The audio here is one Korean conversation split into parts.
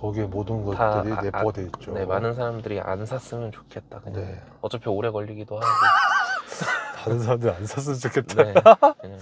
거기에 모든 다 것들이 내포가 돼 있죠. 네, 많은 사람들이 안 샀으면 좋겠다. 그냥 네. 어차피 오래 걸리기도 하고. 다른 사람들 안 샀으면 좋겠다. 네, 그냥.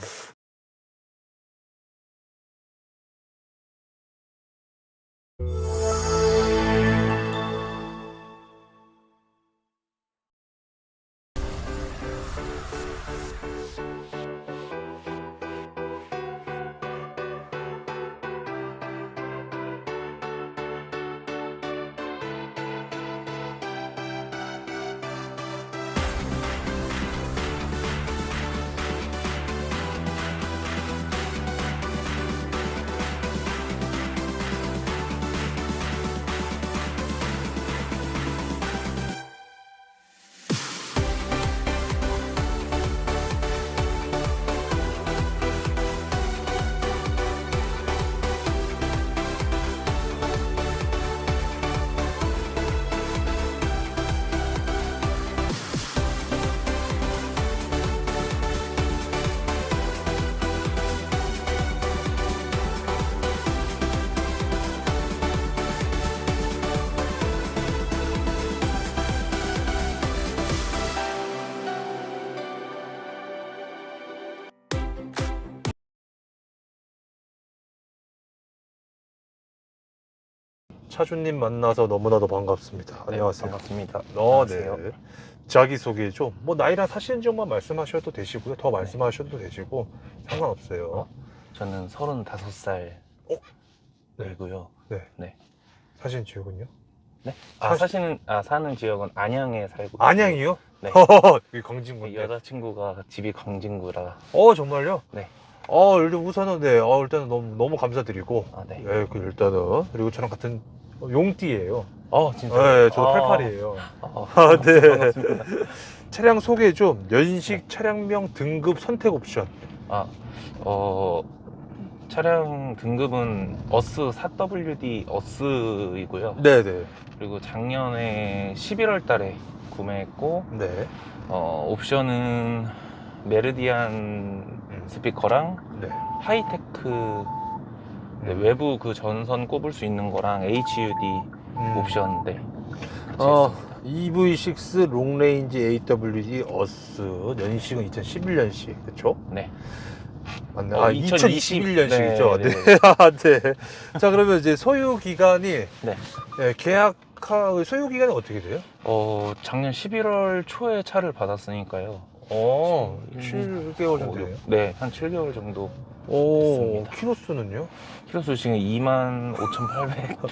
차주님 만나서 너무나도 반갑습니다. 네, 안녕하세요. 반갑습니다. 네. 안녕하세요. 자기소개 좀, 뭐 나이랑 사시는 지역만 말씀하셔도 되시고요. 더 말씀하셔도 되시고 상관없어요. 저는 35살 어? 네. 이고요. 네. 네. 사시는 지역은요? 네? 사시- 사는 지역은 안양에 살고 있어요. 안양이요? 네. 여기 광진군데. 여자친구가 집이 광진구라. 정말요? 네. 일단 우선은 일단은 너무 감사드리고. 아, 네. 일단은 그리고 저랑 같은 용띠예요. 진짜. 네, 저도 88이에요. 네. 반갑습니다. 차량 소개 좀. 연식 차량명 등급 선택 옵션. 차량 등급은 어스 4WD 어스이고요. 네네. 그리고 작년에 11월 달에 구매했고, 네. 옵션은 메르디안 스피커랑 네. 하이테크 네, 외부 그 전선 꼽을 수 있는 거랑 HUD 옵션 네. EV6 롱레인지 AWD 어스 연식은 2011년식 그렇죠? 네. 맞네. 2021년식이죠. 네. 네. 자, 그러면 이제 소유 기간이 네. 소유 기간이 어떻게 돼요? 작년 11월 초에 차를 받았으니까요. 7개월 정도 돼요? 네, 한 7개월 정도. 오, 키로수는요? 키로수 지금 25,800 정도.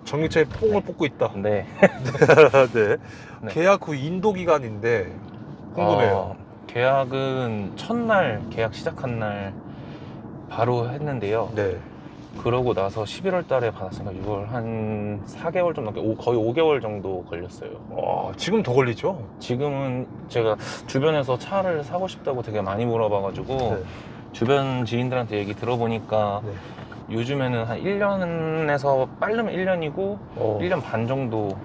전기차에 뽕을 뽑고 있다. 네. 네. 네. 계약 후 인도 기간인데 궁금해요. 계약은 첫날 계약 시작한 날 바로 했는데요. 네. 그러고 나서 11월 달에 받았으니까 6월 한 4개월 좀 넘게 거의 5개월 정도 걸렸어요. 지금 더 걸리죠? 지금은 제가 주변에서 차를 사고 싶다고 되게 많이 물어봐가지고 네. 주변 지인들한테 얘기 들어보니까 네. 요즘에는 한 1년에서 빠르면 1년이고 1년 반 정도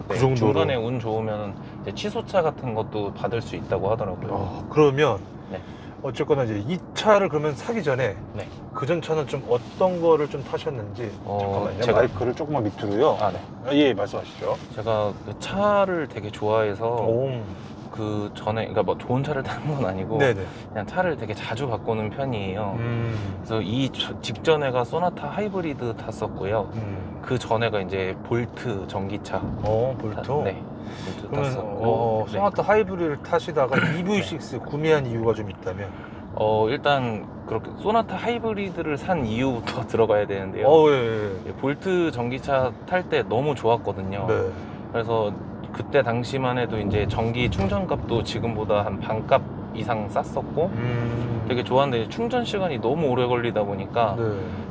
그 정도로? 중간에 운 좋으면 이제 취소차 같은 것도 받을 수 있다고 하더라고요. 그러면 네. 어쨌거나 이제 이 차를 그러면 사기 전에 네. 그전 차는 좀 어떤 거를 좀 타셨는지 잠깐만요. 제가- 마이크를 조금만 밑으로요. 네. 예, 말씀하시죠. 제가 그 차를 되게 좋아해서 오. 그 전에 그러니까 뭐 좋은 차를 타는 건 아니고 네네. 그냥 차를 되게 자주 바꾸는 편이에요. 그래서 이 직전에가 소나타 하이브리드 탔었고요. 그 전에가 이제 볼트 전기차. 볼트. 네. 볼트 그러면 탔었고. 네. 소나타 하이브리드를 타시다가 EV6 구매한 이유가 좀 있다면? 일단 그렇게 소나타 하이브리드를 산 이유부터 들어가야 되는데요. 예. 볼트 전기차 탈 때 너무 좋았거든요. 네. 그래서 그때 당시만 해도 이제 전기 충전값도 지금보다 한 반값 이상 쌌었고 되게 좋았는데 충전 시간이 너무 오래 걸리다 보니까 네.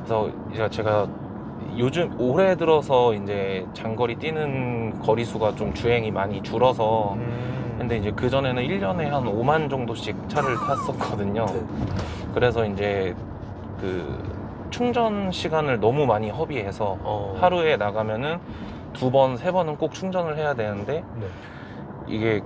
그래서 제가 요즘 올해 들어서 이제 장거리 뛰는 거리수가 좀 주행이 많이 줄어서 근데 이제 그전에는 1년에 한 5만 정도씩 차를 탔었거든요. 네. 그래서 이제 그 충전 시간을 너무 많이 허비해서 하루에 나가면은 2번, 3번은 꼭 충전을 해야 되는데 네. 이게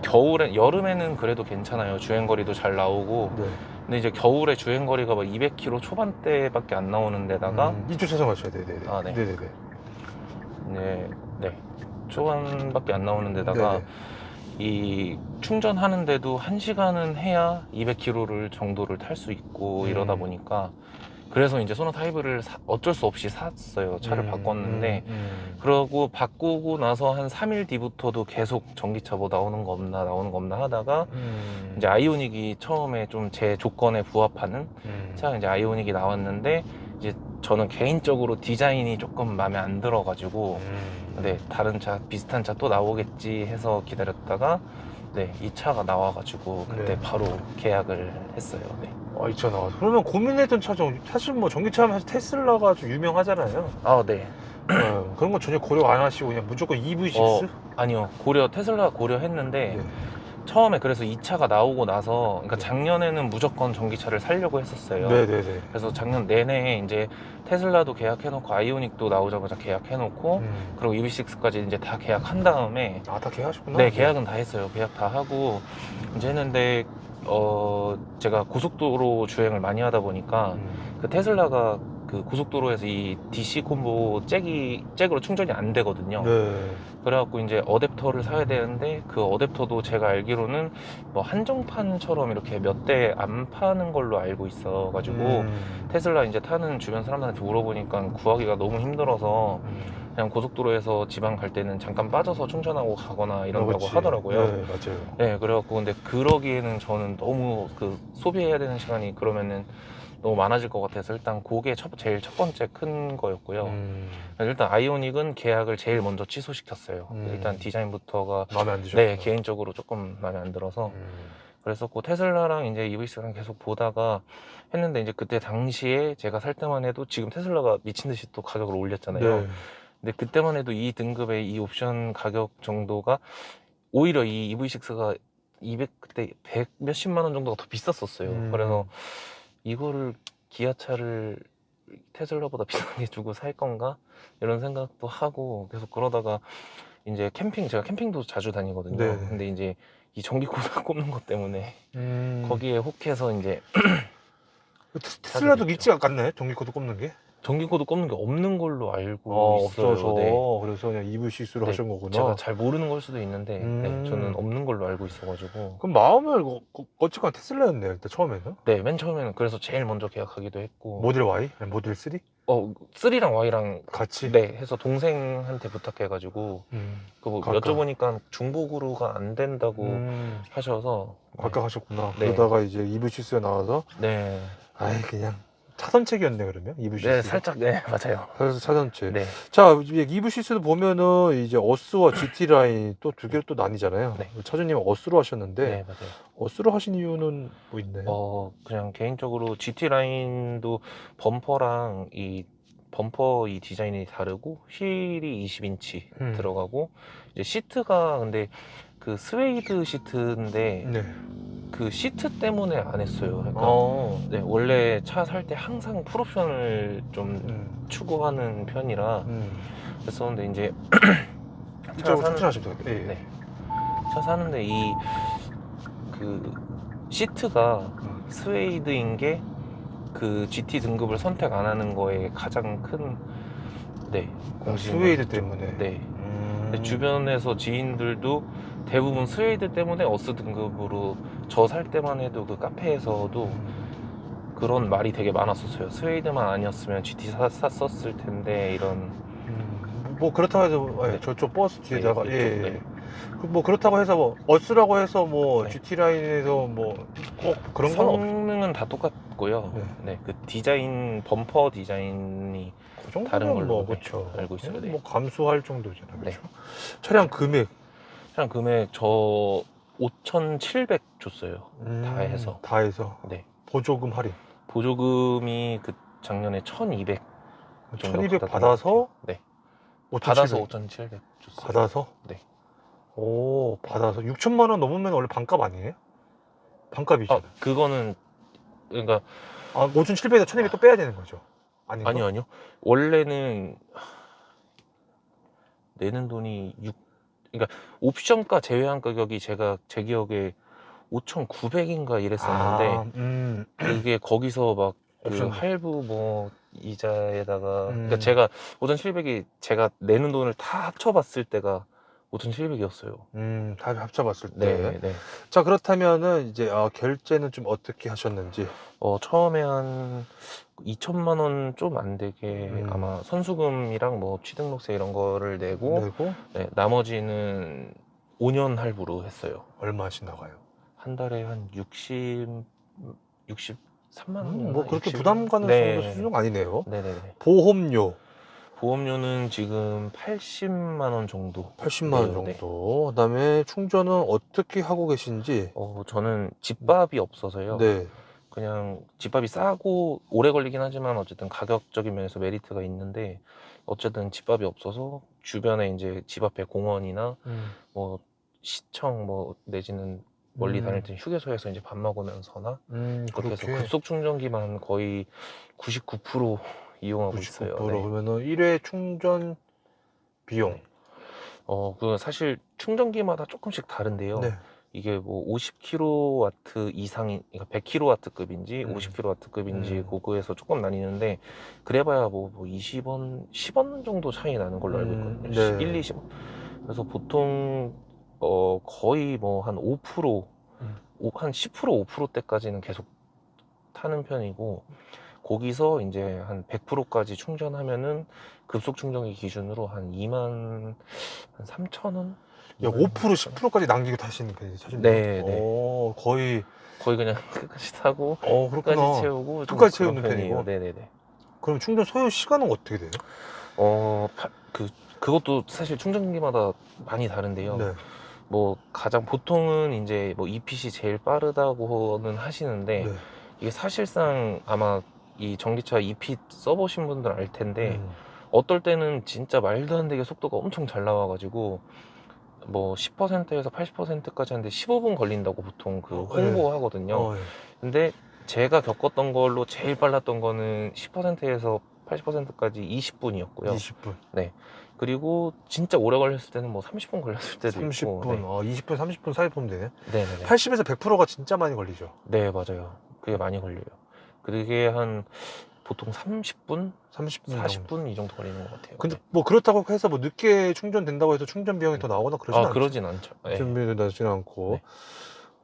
여름에는 그래도 괜찮아요. 주행거리도 잘 나오고. 네. 근데 이제 겨울에 주행거리가 막 200km 초반대밖에 안 나오는 데다가 이쪽 차선 가셔야 돼요. 아, 네. 네네네. 네, 초반밖에 안 나오는 데다가 네네. 이 충전하는데도 1시간은 해야 200km를 정도를 탈 수 있고 이러다 보니까 그래서 이제 소나타 하이브를 어쩔 수 없이 샀어요. 차를 바꿨는데 그러고 바꾸고 나서 한 3일 뒤부터도 계속 전기차 뭐 나오는 거 없나 하다가 이제 아이오닉이 처음에 좀 제 조건에 부합하는 차 이제 아이오닉이 나왔는데 이제 저는 개인적으로 디자인이 조금 마음에 안 들어가지고 네, 다른 차 비슷한 차 또 나오겠지 해서 기다렸다가 네, 이 차가 나와가지고 그때 네. 바로 계약을 했어요. 네. 아, 있잖아. 그러면 고민했던 차종, 사실 뭐 전기차 하면서 테슬라가 좀 유명하잖아요. 아, 네. 그런 거 전혀 고려 안 하시고 그냥 무조건 EV6? 아니요. 테슬라 고려했는데 네. 처음에 그래서 이 차가 나오고 나서 그러니까 네. 작년에는 무조건 전기차를 사려고 했었어요. 네네네. 그래서 작년 내내 이제 테슬라도 계약해놓고 아이오닉도 나오자마자 계약해놓고 그리고 EV6까지 이제 다 계약한 다음에 아, 다 계약하셨구나. 네, 계약은 다 했어요. 계약 다 하고 이제 했는데 제가 고속도로 주행을 많이 하다 보니까 그 테슬라가 그 고속도로에서 이 DC 콤보 잭으로 충전이 안 되거든요. 네. 그래갖고 이제 어댑터를 사야 되는데 그 어댑터도 제가 알기로는 뭐 한정판처럼 이렇게 몇 대 안 파는 걸로 알고 있어가지고 테슬라 이제 타는 주변 사람들한테 물어보니까 구하기가 너무 힘들어서 그냥 고속도로에서 지방 갈 때는 잠깐 빠져서 충전하고 가거나 이런다고 그렇지. 하더라고요. 네, 맞아요. 네, 그래갖고 근데 그러기에는 저는 너무 그 소비해야 되는 시간이 그러면은 너무 많아질 것 같아서 일단 그게 제일 첫 번째 큰 거였고요. 일단 아이오닉은 계약을 제일 먼저 취소시켰어요. 일단 디자인부터가 마음에 안 드셨구나. 네, 개인적으로 조금 마음에 안 들어서 그랬었고 테슬라랑 이제 EV6랑 계속 보다가 했는데 이제 그때 당시에 제가 살 때만 해도 지금 테슬라가 미친 듯이 또 가격을 올렸잖아요. 네. 근데 그때만 해도 이 등급의 이 옵션 가격 정도가 오히려 이 EV6가 200 그때 100 몇십만 원 정도가 더 비쌌었어요. 그래서 이거를 기아차를 테슬라보다 비싸게 주고 살 건가 이런 생각도 하고 계속 그러다가 이제 제가 캠핑도 자주 다니거든요. 네. 근데 이제 이 전기코드 꼽는 것 때문에 거기에 혹해서 이제 테슬라도 됐죠. 있지 않았나요? 전기코드 꼽는 게? 전기코드 꼽는 게 없는 걸로 알고 있어요. 없어서. 네. 그래서 그냥 EV6로 네, 하신 거구나. 제가 잘 모르는 걸 수도 있는데 네, 저는 음. 없는 걸로 알고 있어가지고 그럼 마음을 어쨌거나 테슬라였네요, 일단 처음에는. 네, 맨 처음에는 그래서 제일 먼저 계약하기도 했고 모델 Y? 아니, 모델 3? 3랑 Y랑 같이? 네 해서 동생한테 부탁해가지고 뭐 각각. 여쭤보니까 중복으로가 안 된다고 하셔서 각각 하셨구나. 네. 그러다가 이제 EV6가 나와서 네, 아이 그냥 차선책이었네 그러면 EV6. 네 살짝 네 맞아요. 그래서 차선책. 네, 자, EV6도 보면은 이제 어스와 GT 라인 또 두 개로 또 나뉘잖아요. 네. 차주님 어스로 하셨는데 네 맞아요. 어스로 하신 이유는 뭐 있나요? 그냥 개인적으로 GT 라인도 범퍼랑 범퍼 이 디자인이 다르고 휠이 20인치 들어가고 이제 시트가 근데 그 스웨이드 시트인데 네. 그 시트 때문에 안 했어요. 그러니까 네, 원래 차 살 때 항상 풀옵션을 좀 추구하는 편이라 그랬었는데 이제 이쪽으로 천천하시면 돼요. 예. 네. 차 사는데 그 시트가 스웨이드인 게 그 GT 등급을 선택 안 하는 거에 가장 큰 공신을 스웨이드 했죠. 때문에. 네. 근데 주변에서 지인들도 대부분 스웨이드 때문에 어스 등급으로 저 살 때만 해도 그 카페에서도 그런 말이 되게 많았었어요. 스웨이드만 아니었으면 GT 샀었을 텐데 이런. 뭐 그렇다고 해서 네. 저쪽 버스 뒤에다가 네. 예. 뭐 그렇다고 해서 뭐 어스라고 해서 뭐 네. GT 라인에서 뭐 꼭 그런 건 성능은 다 똑같고요. 네, 그 디자인 범퍼 디자인이 그 정도면 다른 걸로 뭐 네, 그렇죠. 알고 있어요. 네. 뭐 감수할 정도잖아요. 네. 그렇죠? 차량 금액 차량 금액 저 5,700 줬어요. 다 해서. 다 해서 네. 보조금 할인 보조금이 그 작년에 1,200 정도 1200 받았던 받아서 것 같아요. 네. 5,700. 받아서 5,700 줬어요. 받아서? 네. 오, 받아서 6천만 원 넘으면 원래 반값 아니에요? 반값이잖아요. 그거는 그러니까 5,700에서 1,200 또 빼야 되는 거죠? 아닌가? 아니요. 원래는 내는 돈이 그러니까 옵션가 제외한 가격이 제 기억에 5,900인가 이랬었는데 그게 거기서 막 그 옵션. 할부 뭐 이자에다가 그러니까 제가 5,700이 제가 내는 돈을 다 합쳐봤을 때가 5,700이었어요. 다 합쳐봤을 때. 네, 네. 자, 그렇다면은 이제 결제는 좀 어떻게 하셨는지. 처음에 한 2천만 원 좀 안 되게 아마 선수금이랑 뭐 취등록세 이런 거를 내고 내고 네, 나머지는 5년 할부로 했어요. 얼마씩 나가요? 한 달에 한 63만 원. 뭐 그렇게 부담 가는 정도 수준은 아니네요. 네네네. 보험료 보험료는 지금 80만 원 정도. 80만 원 네요, 네. 정도. 그다음에 충전은 어떻게 하고 계신지. 저는 집밥이 없어서요. 네. 그냥 집밥이 싸고 오래 걸리긴 하지만 어쨌든 가격적인 면에서 메리트가 있는데 어쨌든 집밥이 없어서 주변에 이제 집 앞에 공원이나 뭐 시청 뭐 내지는 멀리 다닐 때 휴게소에서 이제 밥 먹으면서나 그렇게 해서 그렇게 급속 충전기만 거의 99% 이용하고 있어요. 99% 네. 그러면은 1회 충전 비용. 네. 그 사실 충전기마다 조금씩 다른데요. 네. 이게 뭐 50kW 이상이, 그러니까 100kW급인지 50kW급인지 음. 그거에서 조금 나뉘는데 그래봐야 뭐 20원, 10원 정도 차이 나는 걸로 알고 있거든요. 네. 1, 20원. 그래서 보통 거의 뭐 한 5%, 한 10%, 5%대까지는 계속 타는 편이고 거기서 이제 한 100%까지 충전하면은 급속 충전기 기준으로 한 2만 한 3천 원? 야, 5% 10%까지 남기고 타시는 그 차주님. 네, 네. 거의 그냥 끝까지 타고 그렇구나. 끝까지 채우고 좀 끝까지 그런 채우는 편이에요. 편이고. 네네네. 그럼 충전 소요 시간은 어떻게 돼요? 그것도 사실 충전기마다 많이 다른데요. 네. 뭐 가장 보통은 이제 뭐 EPC 제일 빠르다고는 하시는데 네. 이게 사실상 아마 이 전기차 EP 써보신 분들 알 텐데 음. 어떨 때는 진짜 말도 안 되게 속도가 엄청 잘 나와가지고 뭐 10%에서 80%까지 하는데 15분 걸린다고 보통 그 홍보하거든요. 네. 근데 제가 겪었던 걸로 제일 빨랐던 거는 10%에서 80%까지 20분이었고요. 20분. 네. 그리고 진짜 오래 걸렸을 때는 뭐 30분 걸렸을 때도 30분. 있고. 20분, 30분 사이 보면 되네. 네. 네네네. 80에서 100%가 진짜 많이 걸리죠. 네, 맞아요. 그게 많이 걸려요. 그게 한 보통 30분? 30분 40분 이 정도 걸리는 것 같아요. 근데 네. 뭐 그렇다고 해서 뭐 늦게 충전된다고 해서 충전 비용이 더 나오거나 그러진 않죠. 그러진 않죠. 네. 충전 비용이 나지는 않고. 네.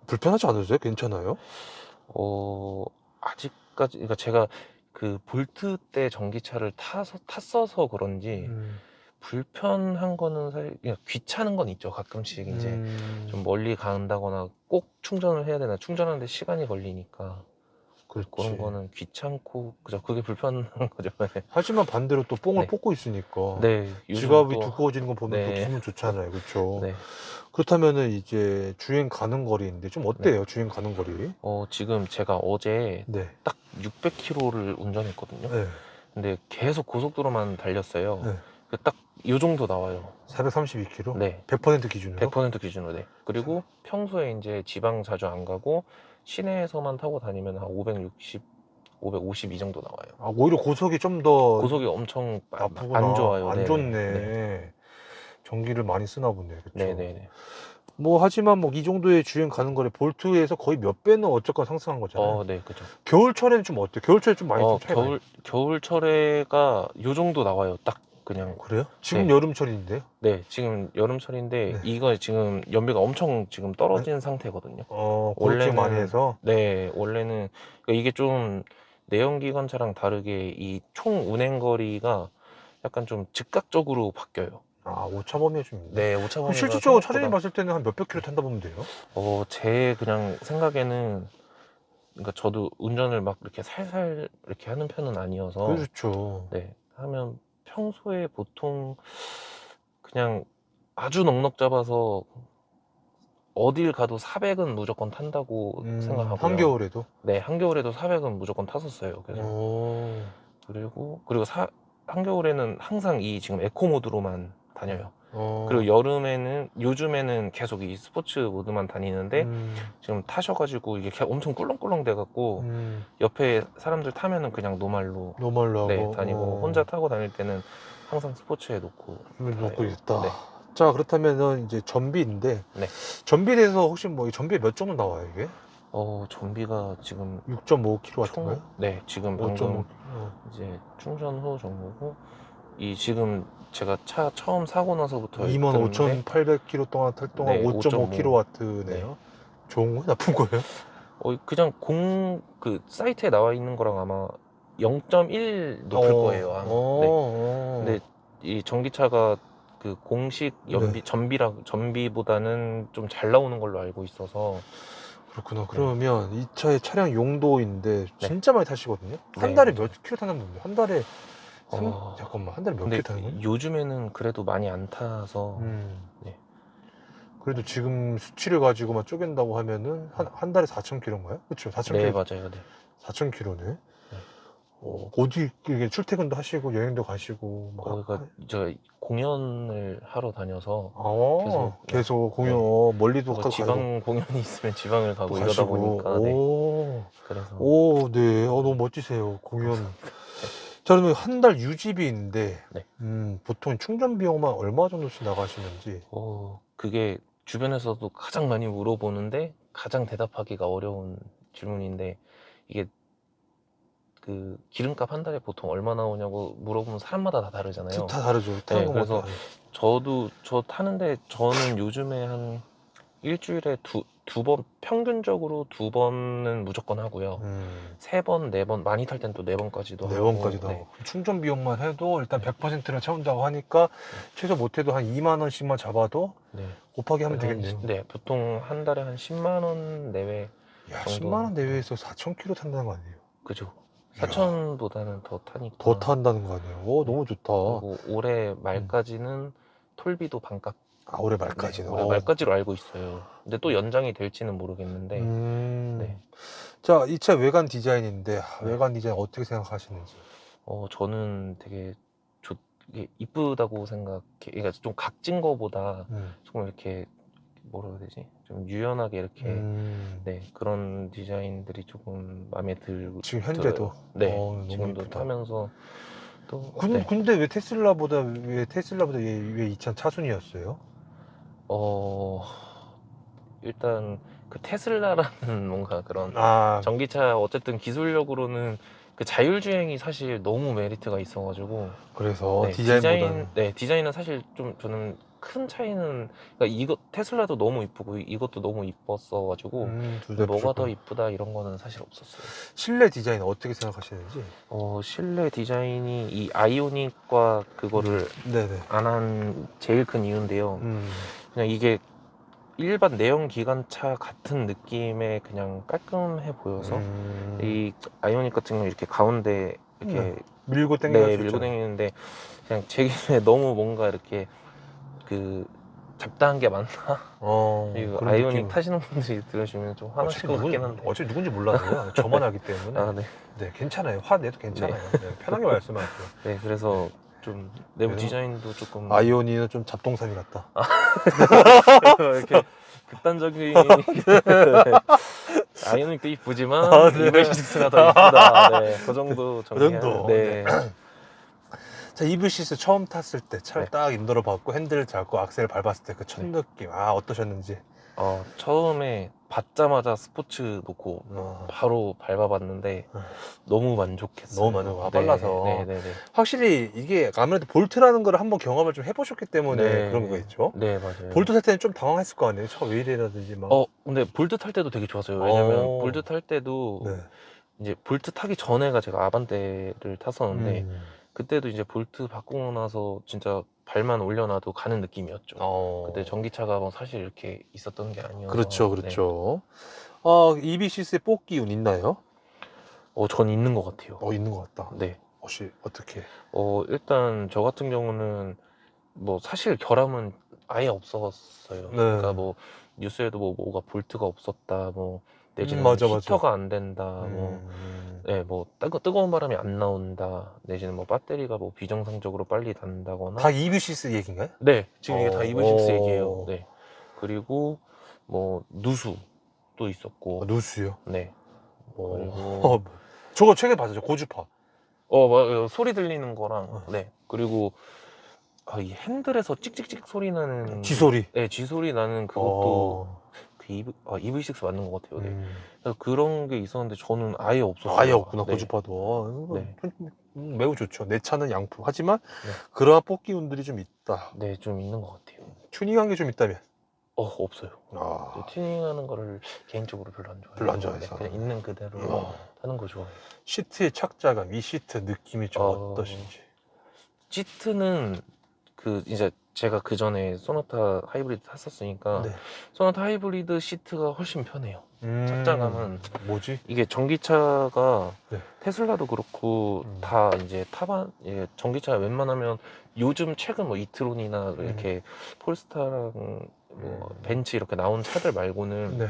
불편하지 않으세요? 괜찮아요? 아직까지, 그러니까 제가 그 볼트 때 전기차를 탔어서 그런지 불편한 거는 사실 그냥 귀찮은 건 있죠. 가끔씩 이제 좀 멀리 간다거나 꼭 충전을 해야 되나 충전하는데 시간이 걸리니까 그렇지. 그런 거는 귀찮고 그죠. 그게 불편한 거죠. 네. 하지만 반대로 또 뽕을 네. 뽑고 있으니까 네, 요즘 지갑이 또 두꺼워지는 거 보면 또 네. 기분 좋잖아요. 그렇죠. 네. 그렇다면은 이제 주행 가는 거리인데 좀 어때요? 주행 가는 거리? 지금 제가 어제 네. 딱 600km를 운전했거든요. 네. 근데 계속 고속도로만 달렸어요. 네. 딱 요 정도 나와요. 432km? 네. 100% 기준으로? 100% 기준으로. 네. 그리고 평소에 이제 지방 자주 안 가고 시내에서만 타고 다니면 한 560, 550 이 정도 나와요. 오히려 고속이 좀 더 고속이 엄청 나쁘구나. 안 좋아요. 안 네네. 좋네. 네. 전기를 많이 쓰나 보네. 그렇죠. 네네네. 뭐 하지만 뭐 이 정도의 주행 가는 거리 볼트에서 거의 몇 배는 어쨌건 상승한 거잖아요. 네, 그죠. 겨울철에는 좀 어때요? 겨울철에 좀 많이 좀 차이가 나요? 겨울철에가 요 정도 나와요. 딱 그냥. 그래요? 지금 네. 여름철인데요? 네, 지금 여름철인데 네. 이거 지금 연비가 엄청 지금 떨어진 상태거든요. 고속주행 많이 해서? 네, 원래는 그러니까 이게 좀 내연기관차랑 다르게 이 총 운행 거리가 약간 좀 즉각적으로 바뀌어요. 오차 범위가 좀 있네. 네, 오차 그럼 범위가 실질적으로 차량이 생각보다 봤을 때는 한 몇백 킬로 탄다 보면 돼요? 제 그냥 생각에는 그러니까 저도 운전을 막 이렇게 살살 이렇게 하는 편은 아니어서 그렇죠. 네, 하면 평소에 보통 그냥 아주 넉넉 잡아서 어딜 가도 400은 무조건 탄다고 생각하고요. 한겨울에도? 네, 한겨울에도 400은 무조건 탔었어요. 그래서 그리고 한겨울에는 항상 이 지금 에코 모드로만 다녀요. 그리고 여름에는 요즘에는 계속 이 스포츠 모드만 다니는데 지금 타셔가지고 이게 엄청 꿀렁꿀렁 돼갖고 옆에 사람들 타면은 그냥 노말로 네, 하고 다니고 혼자 타고 다닐 때는 항상 스포츠에 놓고 놓고 다녀요. 있다. 네. 자, 그렇다면은 이제 전비인데 네. 전비에 대해서 혹시 뭐 전비 몇 정도 나와요 이게? 전비가 지금 6.5kW인가요? 네, 지금 5.5. 방금 이제 충전 후 정보고, 이 지금 제가 차 처음 사고 나서부터 25,800km 동안 탈 동안 네, 5.5kW네요. 네. 좋은 거예요? 나쁜 거예요? 그냥 그 사이트에 나와 있는 거랑 아마 0.1 높을 거예요, 아마. 네. 근데 이 전기차가 그 공식 네. 전비보다는 좀 잘 나오는 걸로 알고 있어서. 그렇구나. 네. 그러면 이 차의 차량 용도인데 진짜 많이 타시거든요. 한 네, 달에 맞아요. 몇 킬로 타는 건데? 한 달에 어, 잠깐만, 한 달에 몇 근데 킬로 타는 거예요? 요즘에는 그래도 많이 안 타서. 네. 그래도 지금 수치를 가지고만 쪼갠다고 하면은 한 달에 4,000km인가요? 그렇죠. 4,000km. 네, 맞아요. 네. 4,000km네. 네. 어디 이게 출퇴근도 하시고 여행도 가시고 그러니까 제가 공연을 하러 다녀서 계속 계속 공연 네. 멀리도 뭐 가고 지방 공연이 있으면 지방을 또 가고 이러다 보니까. 네. 오, 그래서 오, 네. 너무 멋지세요. 공연. 자, 그러면 한 달 유지비인데, 네. 보통 충전 비용만 얼마 정도씩 나가시는지. 그게 주변에서도 가장 많이 물어보는데 가장 대답하기가 어려운 질문인데, 이게 그 기름값 한 달에 보통 얼마 나오냐고 물어보면 사람마다 다 다르잖아요. 다 다르죠. 타는 네, 것마다 그래서 다르죠. 저 타는데 저는 요즘에 한 일주일에 두 번, 평균적으로 두 번은 무조건 하고요. 세 번, 네 번, 많이 탈 땐 또 네 번까지도 네 하고. 번까지도 네. 하고. 충전 비용만 해도 일단 네. 100%를 채운다고 하니까 최소 못해도 한 2만 원씩만 잡아도 네. 곱하기 하면 되겠네요. 네, 보통 한 달에 한 10만 원 내외 야, 정도. 10만 원 내외에서 4,000km 탄다는 거 아니에요? 그죠. 이야, 4천보다는 더 타니까. 더 탄다는 거 아니에요? 오, 네. 너무 좋다. 그리고 올해 말까지는 톨비도 반값. 올해 네, 말까지는. 올해 말까지로 알고 있어요. 근데 또 연장이 될지는 모르겠는데. 네. 자, 이 차 외관 디자인인데, 네. 외관 디자인 어떻게 생각하시는지? 저는 되게 이게 이쁘다고 생각해. 그러니까 좀 각진 거보다 조금 이렇게 뭐라 해야 되지? 좀 유연하게 이렇게. 네, 그런 디자인들이 조금 마음에 지금 현재도? 들어요. 네, 너무 지금도 이쁘다. 타면서 또. 근데 왜 테슬라보다 왜 이 차 차순위였어요? 일단 그 테슬라라는 뭔가 그런 아, 전기차 어쨌든 기술력으로는 그 자율주행이 사실 너무 메리트가 있어가지고. 그래서 네, 디자인보다는. 디자인은 사실 좀 저는 큰 차이는, 그러니까 이거 테슬라도 너무 이쁘고 이것도 너무 이뻤어가지고 둘 다 뭐가 더 무조건. 이쁘다 이런 거는 사실 없었어요. 실내 디자인 어떻게 생각하시는지? 실내 디자인이 이 아이오닉과 그거를 네네. 안 한 제일 큰 이유인데요. 음, 그냥 이게 일반 내연 기관차 같은 느낌의 그냥 깔끔해 보여서. 이 아이오닉 같은 경우 이렇게 가운데 이렇게 밀고 당겨갈 수 밀고 있잖아요. 다니는데 그냥 제 기준에 너무 뭔가 이렇게 그 잡다한 게 많나? 이거 그런 아이오닉 느낌. 타시는 분들이 들으시면 좀 화나실 것 같긴 한데. 어차피 누군지 몰라서요. 저만 하기 때문에. 아, 네. 네, 괜찮아요. 화내도 괜찮아요. 네, 편하게 말씀하세요. 네, 그래서 좀 내부 그래서 디자인도 조금 아이오니는 좀 잡동사니 같다. 이렇게 극단적인. 아이오닉도 이쁘지만 네. EV6가 더 이쁘다. 네, 그 정도 그 정리해야. 정도. 네. 자, EV6 처음 tas을 때 차를 네. 딱 인도로 받고 핸들을 잡고 악셀을 밟았을 때 그 첫 네. 느낌. 어떠셨는지? 처음에 받자마자 스포츠 놓고 바로 밟아봤는데 너무 만족했어요. 너무 만족. 빨라서. 네네네. 확실히 이게 아무래도 볼트라는 걸 한번 경험을 좀 해보셨기 때문에 네. 그런 거겠죠? 네, 맞아요. 볼트 탈 때는 좀 당황했을 거 아니에요? 차 왜 이래라든지 막. 근데 볼트 탈 때도 되게 좋았어요. 왜냐면 볼트 탈 때도 네. 이제 볼트 타기 전에가 제가 아반떼를 탔었는데 그때도 이제 볼트 바꾸고 나서 진짜 발만 올려놔도 가는 느낌이었죠. 그때 전기차가 뭐 사실 이렇게 있었던 게 아니어서. 그렇죠, 그렇죠. EV6에 뽑기운 있나요? 전 있는 것 같아요. 있는 것 같다. 네. 혹시 어떻게? 일단 저 같은 경우는 뭐 사실 결함은 아예 없었어요. 그러니까 뭐 뉴스에도 뭐가 볼트가 없었다, 뭐 내지는 맞아. 히터가 안 된다, 뭐 네, 뭐 뜨거운 바람이 안 나온다, 내지는 뭐 배터리가 뭐 비정상적으로 빨리 닿는다거나. 다 EV6 얘기인가요? 네, 지금 이게 다 EV6 얘기예요. 네. 네. 그리고 뭐 누수도 있었고. 누수요? 네. 그리고 저거 최근에 봤어요. 고주파. 맞아요. 소리 들리는 거랑. 네. 그리고 이 핸들에서 찍찍찍 소리 나는 쥐소리. 네, 쥐소리 나는 그것도 EV6 맞는 것 같아요. 네. 음. 그래서 그런 게 있었는데 저는 아예 없었어요. 아예 없구나. 네. 고주파도. 네. 매우 좋죠. 내 차는 양품. 하지만 네. 그러한 뽑기 운들이 좀 있다. 네, 좀 있는 것 같아요. 튜닝한 게 좀 있다면. 없어요. 아, 튜닝하는 거를 개인적으로 별로 안 좋아해요. 별로 안 좋아해서. 네, 그냥 있는 그대로 타는 거 좋아해요. 시트의 착자감, 이 시트 느낌이 좀 어, 어떠신지. 시트는 이제 제가 그 전에 소나타 하이브리드 탔었으니까 네. 소나타 하이브리드 시트가 훨씬 편해요. 착자감은 뭐지? 이게 전기차가 네. 테슬라도 그렇고 다 이제 전기차 웬만하면 요즘 최근 뭐 이트론이나 이렇게 폴스타랑 뭐 벤츠 이렇게 나온 차들 말고는 네.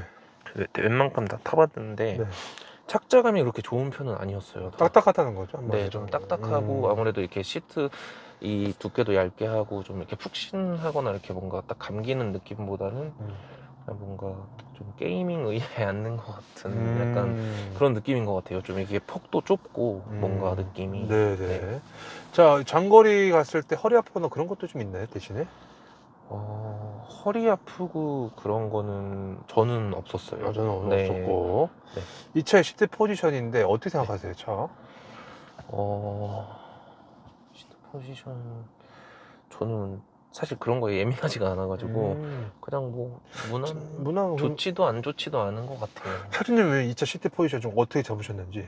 웬만큼 다 타봤는데 네. 착자감이 그렇게 좋은 편은 아니었어요. 다. 딱딱하다는 거죠? 한마디로. 네, 좀 딱딱하고 아무래도 이렇게 시트 이 두께도 얇게 하고 좀 이렇게 푹신하거나 이렇게 뭔가 딱 감기는 느낌보다는 그냥 뭔가 좀 게이밍 의에 앉는 것 같은 약간 그런 느낌인 것 같아요. 좀 이게 폭도 좁고 뭔가 느낌이. 네네. 네. 자, 장거리 갔을 때 허리 아프거나 그런 것도 좀 있나요, 대신에? 허리 아프고 그런 거는 저는 없었어요. 저는 네. 없었고. 네. 이 차의 시트 포지션인데 어떻게 생각하세요, 차? 시트 포지션 저는 사실 그런 거에 예민하지가 않아가지고 그냥 뭐 무난 좋지도 안 좋지도 않은 것 같아요. 차주님 왜 이 차 시트 포지션 좀 어떻게 잡으셨는지,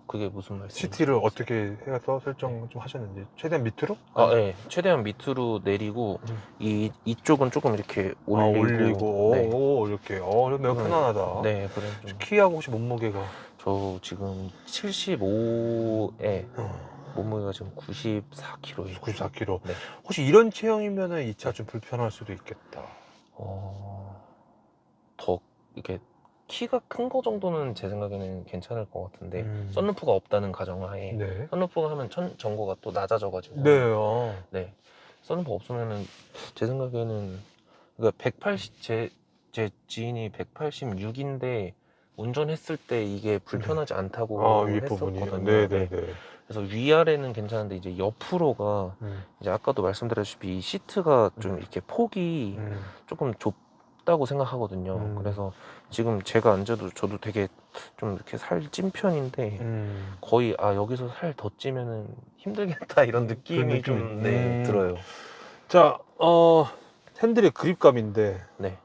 그게 무슨 말씀이세요? 시트를 어떻게 해서 설정 좀 하셨는지, 최대한 밑으로? 네. 최대한 밑으로 내리고 이쪽은 조금 이렇게 올리고. 네. 오, 이렇게. 매우 편안하다. 네, 그래 좀. 키하고 혹시 몸무게가? 저 지금 75에 몸무게가 지금 94kg예요. 94kg. 네. 혹시 이런 체형이면은 이 차 좀 불편할 수도 있겠다. 더 이렇게 키가 큰 거 정도는 제 생각에는 괜찮을 것 같은데 썬루프가 없다는 가정하에 네. 썬루프가 하면 전고가 또 낮아져가지고 네. 네. 썬루프 없으면은 제 생각에는 그러니까 180 제 지인이 186인데 운전했을 때 이게 불편하지 않다고 위에 부분이. 했었거든요. 네네네. 그래서 위아래는 괜찮은데 이제 옆으로가 이제 아까도 말씀드렸다시피 이 시트가 좀 이렇게 폭이 조금 좁다고 생각하거든요. 그래서 지금 제가 앉아도 저도 되게 좀 이렇게 살 찐 편인데 거의 여기서 살 더 찌면은 힘들겠다 이런 느낌이 좀 들어요. 자, 핸들의 그립감인데 네.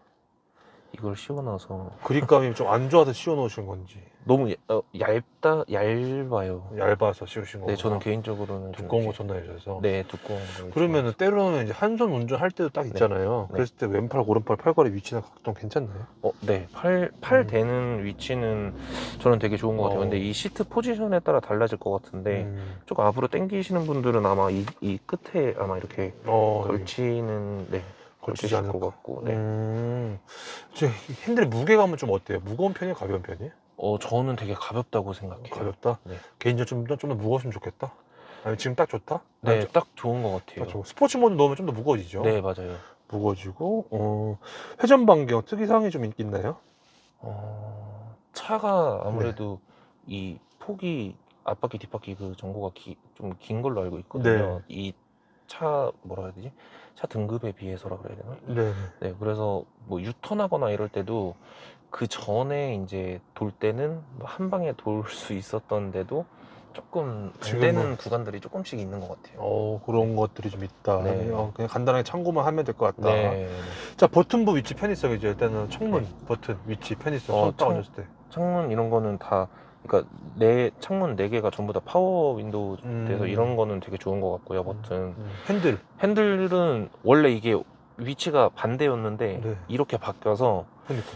이걸 씌워놔서 그립감이 좀 안 좋아서 씌워 놓으신 건지, 너무 얇아요. 얇아서 씌우신 건가? 네, 저는 개인적으로는 좀 두꺼운 거 이렇게- 전화해 주셔서. 네, 두꺼운 걸. 그러면은 때로는 이제 한 손 운전할 때도 딱 있잖아요. 네. 그랬을 때 왼팔, 오른팔, 팔걸이 위치나 각도 괜찮나요? 네, 팔 대는 위치는 저는 되게 좋은 것 같아요. 근데 이 시트 포지션에 따라 달라질 것 같은데 조금 앞으로 당기시는 분들은 아마 이 끝에 아마 이렇게 걸치는 걸치지 않을 것 같고. 네. 핸들의 무게감은 좀 어때요? 무거운 편이에요? 가벼운 편이에요? 저는 되게 가볍다고 생각해요. 가볍다? 네. 개인적으로 좀 더 무거웠으면 좋겠다? 아니, 지금 딱 좋다? 네, 딱 좋은 것 같아요. 딱 좋고. 스포츠 모드 넣으면 좀 더 무거워지죠? 네, 맞아요. 무거워지고, 회전 반경 특이사항이 좀 있나요? 차가 아무래도 이 폭이 앞바퀴 뒷바퀴 그 전고가 좀 긴 걸로 알고 있거든요. 이 차 뭐라 해야 되지? 차 등급에 비해서라 그래야 되나? 네, 그래서 뭐 유턴하거나 이럴 때도 그 전에 이제 돌 때는 한 방에 돌 수 있었던데도 조금 안 되는 구간들이 조금씩 있는 것 같아요. 그런 것들이 좀 있다. 네. 그냥 간단하게 참고만 하면 될 것 같다. 네. 자, 버튼부 위치 편의성이죠. 일단은 창문 버튼 위치 편의성. 손 딱 얹었을 때. 창문 이런 거는 다, 그러니까 창문 4개가 전부 다 파워 윈도우 돼서 이런 거는 되게 좋은 것 같고요. 버튼. 핸들은 원래 이게 위치가 반대였는데 이렇게 바뀌어서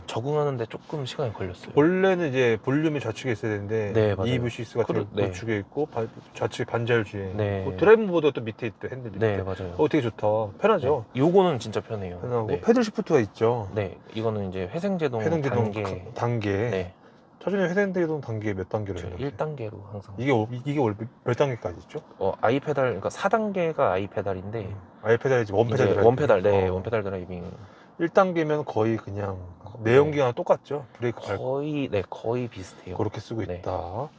적응하는데 조금 시간이 걸렸어요. 원래는 이제 볼륨이 좌측에 있어야 되는데 네, 맞아요. EV6 같은 게 우측에 있고 좌측 반자율 주행. 네. 드라이브 모드가 또 밑에 있대, 핸들이. 네, 맞아요. 되게 좋다. 편하죠? 네. 요거는 진짜 편해요. 편하고 네. 패들 시프트가 있죠. 네, 이거는 이제 회생제동 단계. 네. 차주님 회생제동 단계 몇 단계로 해요? 1단계로 항상. 이게 몇 단계까지 있죠? 아이페달, 그러니까 4단계가 아이페달인데 아이페달이지 원페달 드라이빙. 원페달, 네, 원페달 드라이빙. 1단계면 거의 그냥 내연기랑 똑같죠? 브레이크 밟고. 거의 비슷해요. 그렇게 쓰고 있다.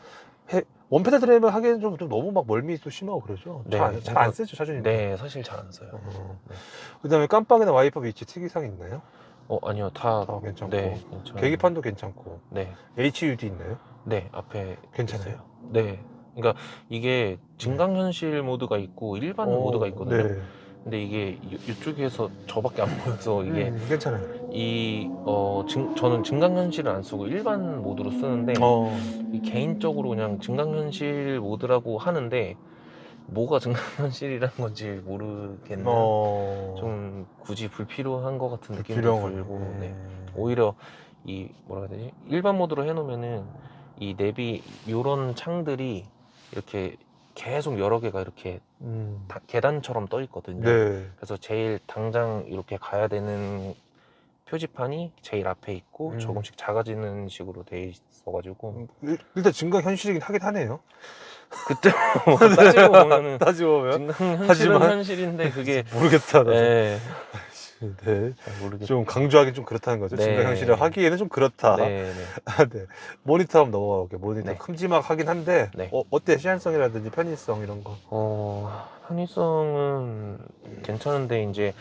원페달 드라이빙 하기에는 좀 너무 막 멀미 또 심하고 그러죠? 잘 안 쓰죠, 차주님? 네, 사실 잘 안 써요. 그 다음에 깜빡이나 와이퍼 위치 특이사항 있나요? 아니요. 다 괜찮고. 네, 괜찮아요. 계기판도 괜찮고. 네. HUD 있나요? 네, 앞에 괜찮아요? 있어요. 네. 그러니까 이게 증강현실 모드가 있고 일반 모드가 있거든요. 네. 근데 이게 이쪽에서 저밖에 안 보여서 이게 괜찮아요. 저는 증강현실을 안 쓰고 일반 모드로 쓰는데 이 개인적으로 그냥 증강현실 모드라고 하는데 뭐가 증강현실이라는 건지 모르겠는 좀 굳이 불필요한 것 같은 느낌도 들고 네. 오히려 이 뭐라 해야 되지? 일반 모드로 해놓으면은 이 내비 요런 창들이 이렇게 계속 여러 개가 이렇게 계단처럼 떠 있거든요. 네. 그래서 제일 당장 이렇게 가야 되는 표지판이 제일 앞에 있고 조금씩 작아지는 식으로 돼 있어가지고 일단 증강 현실이긴 하긴 하네요. 그때 따지고 보면은 따지고 증강현실은 하지만 현실인데 그게 모르겠다. 네, 네. 잘 모르겠어요. 좀 강조하기 좀 그렇다는 거죠. 네. 증강 현실을 하기에는 좀 그렇다. 네, 네. 네. 모니터 한번 넘어가 볼게요. 모니터 네. 큼지막하긴 한데 네. 어때? 시한성이라든지 편의성 이런 거. 편의성은 괜찮은데 이제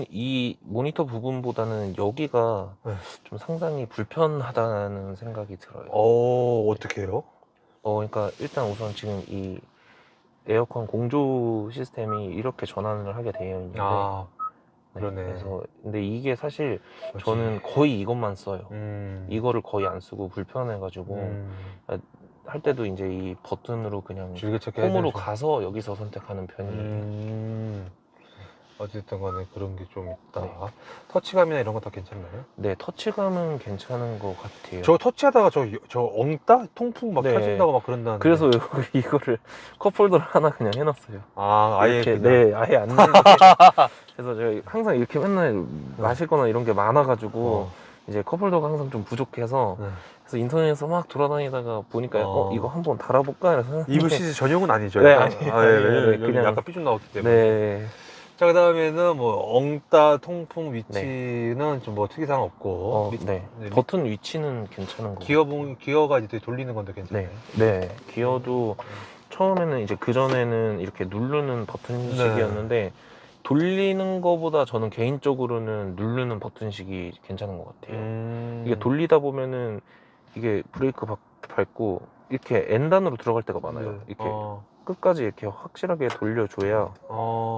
이 모니터 부분보다는 여기가 네. 좀 상당히 불편하다는 생각이 들어요. 어떻게 해요? 그러니까 일단 우선 지금 이 에어컨 공조 시스템이 이렇게 전환을 하게 되어 있는데 네, 그러네. 그래서 근데 이게 사실 그렇지. 저는 거의 이것만 써요. 이거를 거의 안 쓰고 불편해가지고 할 때도 이제 이 버튼으로 그냥 줄기차게 홈으로 해야죠. 가서 여기서 선택하는 편이에요. 어쨌든 간에 그런 게 좀 있다. 네. 터치감이나 이런 거 다 괜찮나요? 네, 터치감은 괜찮은 것 같아요. 저 터치하다가 저 엉따? 통풍 막 네. 켜진다고 막 그런다는데. 그래서 이거를 컵홀더를 하나 그냥 해놨어요. 아예 이렇게, 그냥. 네, 아예 안 눌리게. 그래서 제가 항상 이렇게 맨날 마실 거나 이런 게 많아가지고 이제 컵홀더가 항상 좀 부족해서 그래서 인터넷에서 막 돌아다니다가 보니까 이거 한번 달아볼까 해서 EVCC 전용은 아니죠? 네, 약간? 아니에요. 왜냐면 네, 여기 그냥- 약간 삐죽 나왔기 때문에. 네, 자, 그 다음에는 뭐 엉따 통풍 위치는 좀 뭐 특이사항 없고. 네. 네, 버튼 위치는 괜찮은 거 같아요. 기어가 이제 돌리는 건데 괜찮아요. 네. 기어도 처음에는 이제 그전에는 이렇게 누르는 버튼식이었는데 돌리는 거보다 저는 개인적으로는 누르는 버튼식이 괜찮은 것 같아요. 이게 돌리다 보면은 이게 브레이크 밟고 이렇게 N단으로 들어갈 때가 많아요. 이렇게 끝까지 이렇게 확실하게 돌려줘야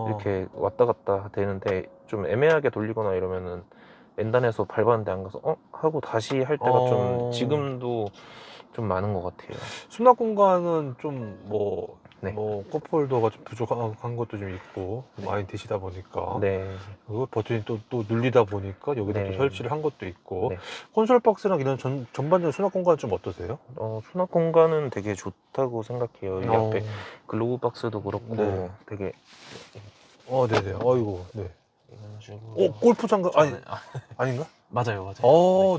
이렇게 왔다 갔다 되는데 좀 애매하게 돌리거나 이러면은 N단에서 밟았는데 안 가서 하고 다시 할 때가 좀 지금도 좀 많은 것 같아요. 수납 공간은 좀 네. 컵홀더가 좀 부족한 것도 좀 있고 네. 많이 드시다 보니까 네. 그리고 버튼이 또 눌리다 보니까 여기다 네. 또 설치를 한 것도 있고 네. 콘솔 박스랑 이런 전반적인 수납 공간 좀 어떠세요? 수납 공간은 되게 좋다고 생각해요. 이 앞에 글로브 박스도 그렇고 네. 되게 네네. 어이구. 네. 이런 식으로. 골프 장갑 아닌가? 맞아요.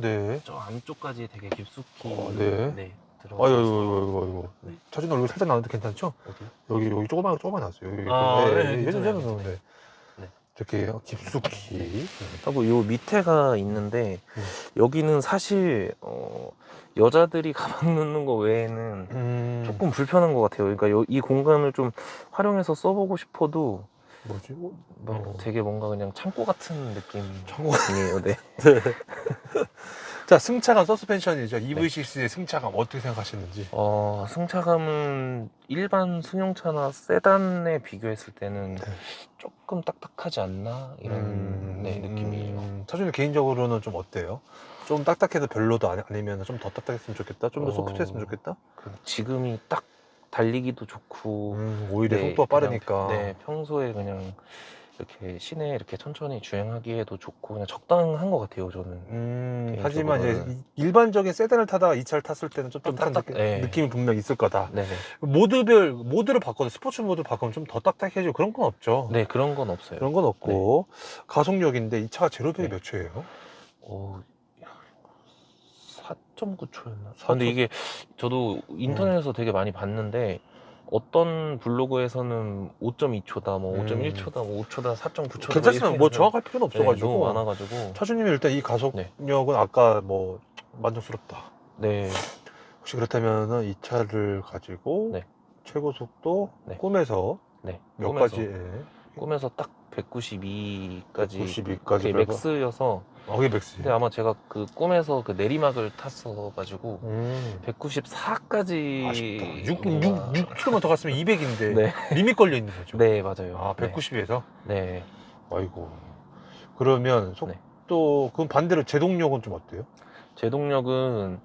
네. 저 안쪽까지 되게 깊숙이 네. 들어가서. 아이고. 네. 차준 얼굴 살짝 나는데 괜찮죠? 어디? 여기 조그만 났어요. 여기. 괜찮아요. 네. 네. 이렇게 깊숙이. 하고 요 밑에가 있는데 여기는 사실 여자들이 가방 넣는 거 외에는 조금 불편한 것 같아요. 그러니까 이 공간을 좀 활용해서 써보고 싶어도 뭐지? 되게 뭔가 그냥 창고 같은 느낌이에요. 네. 자, 승차감 서스펜션이죠. EV6의 승차감 어떻게 생각하시는지? 승차감은 일반 승용차나 세단에 비교했을 때는 조금 딱딱하지 않나 이런 느낌이에요. 차주님 개인적으로는 좀 어때요? 좀 딱딱해도 별로도 아니면 좀 더 딱딱했으면 좋겠다? 좀 더 소프트했으면 좋겠다? 지금이 딱 달리기도 좋고 오히려 속도가 빠르니까. 네, 평소에 그냥 이렇게 시내에 이렇게 천천히 주행하기에도 좋고 그냥 적당한 것 같아요, 저는. 하지만 이제 일반적인 세단을 타다가 이 차를 탔을 때는 좀 딱딱한 느낌이 분명 있을 거다. 네. 모드를 바꿔도 스포츠 모드를 바꾸면 좀 더 딱딱해지고 그런 건 없죠. 네, 그런 건 없어요. 그런 건 없고 가속력인데 이 차가 제로백이 몇 초예요? 4.9초였나? 근데 이게 저도 인터넷에서 되게 많이 봤는데 어떤 블로그에서는 5.2초다, 뭐 5.1초다, 뭐 5초다, 4.9초다. 괜찮지만 뭐 정확할 필요는 없어가지고. 너무 많아가지고. 차주님이 일단 이 가속력은 아까 뭐 만족스럽다. 네. 혹시 그렇다면은 이 차를 가지고 최고 속도 꿈에서 몇 가지? 꿈에서 딱 192까지 92까지 그게 맥스여서. 그게 맥스. 근데 아마 제가 그 꿈에서 그 내리막을 탔어가지고 194까지 아쉽다. 6km만 더 갔으면 200인데 네. 리밋 걸려 있는 거죠. 네, 맞아요. 아, 190에서? 네. 아이고. 그러면 네. 속도, 그럼 반대로 제동력은 좀 어때요? 제동력은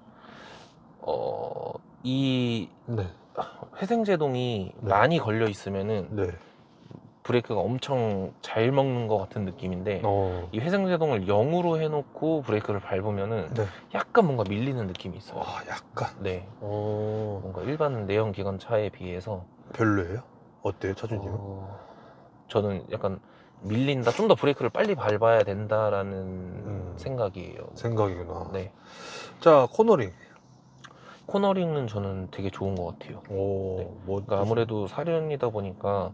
이 네. 회생제동이 네. 많이 걸려 있으면은 네. 브레이크가 엄청 잘 먹는 것 같은 느낌인데 이 회생제동을 0으로 해놓고 브레이크를 밟으면은 네. 약간 뭔가 밀리는 느낌이 있어요. 약간. 네. 뭔가 일반 내연 기관 차에 비해서 별로예요? 어때요, 차준님은? 저는 약간 밀린다, 좀 더 브레이크를 빨리 밟아야 된다라는 생각이에요. 생각이구나. 네. 자, 코너링. 코너링은 저는 되게 좋은 것 같아요. 네. 그러니까 아무래도 사륜이다 보니까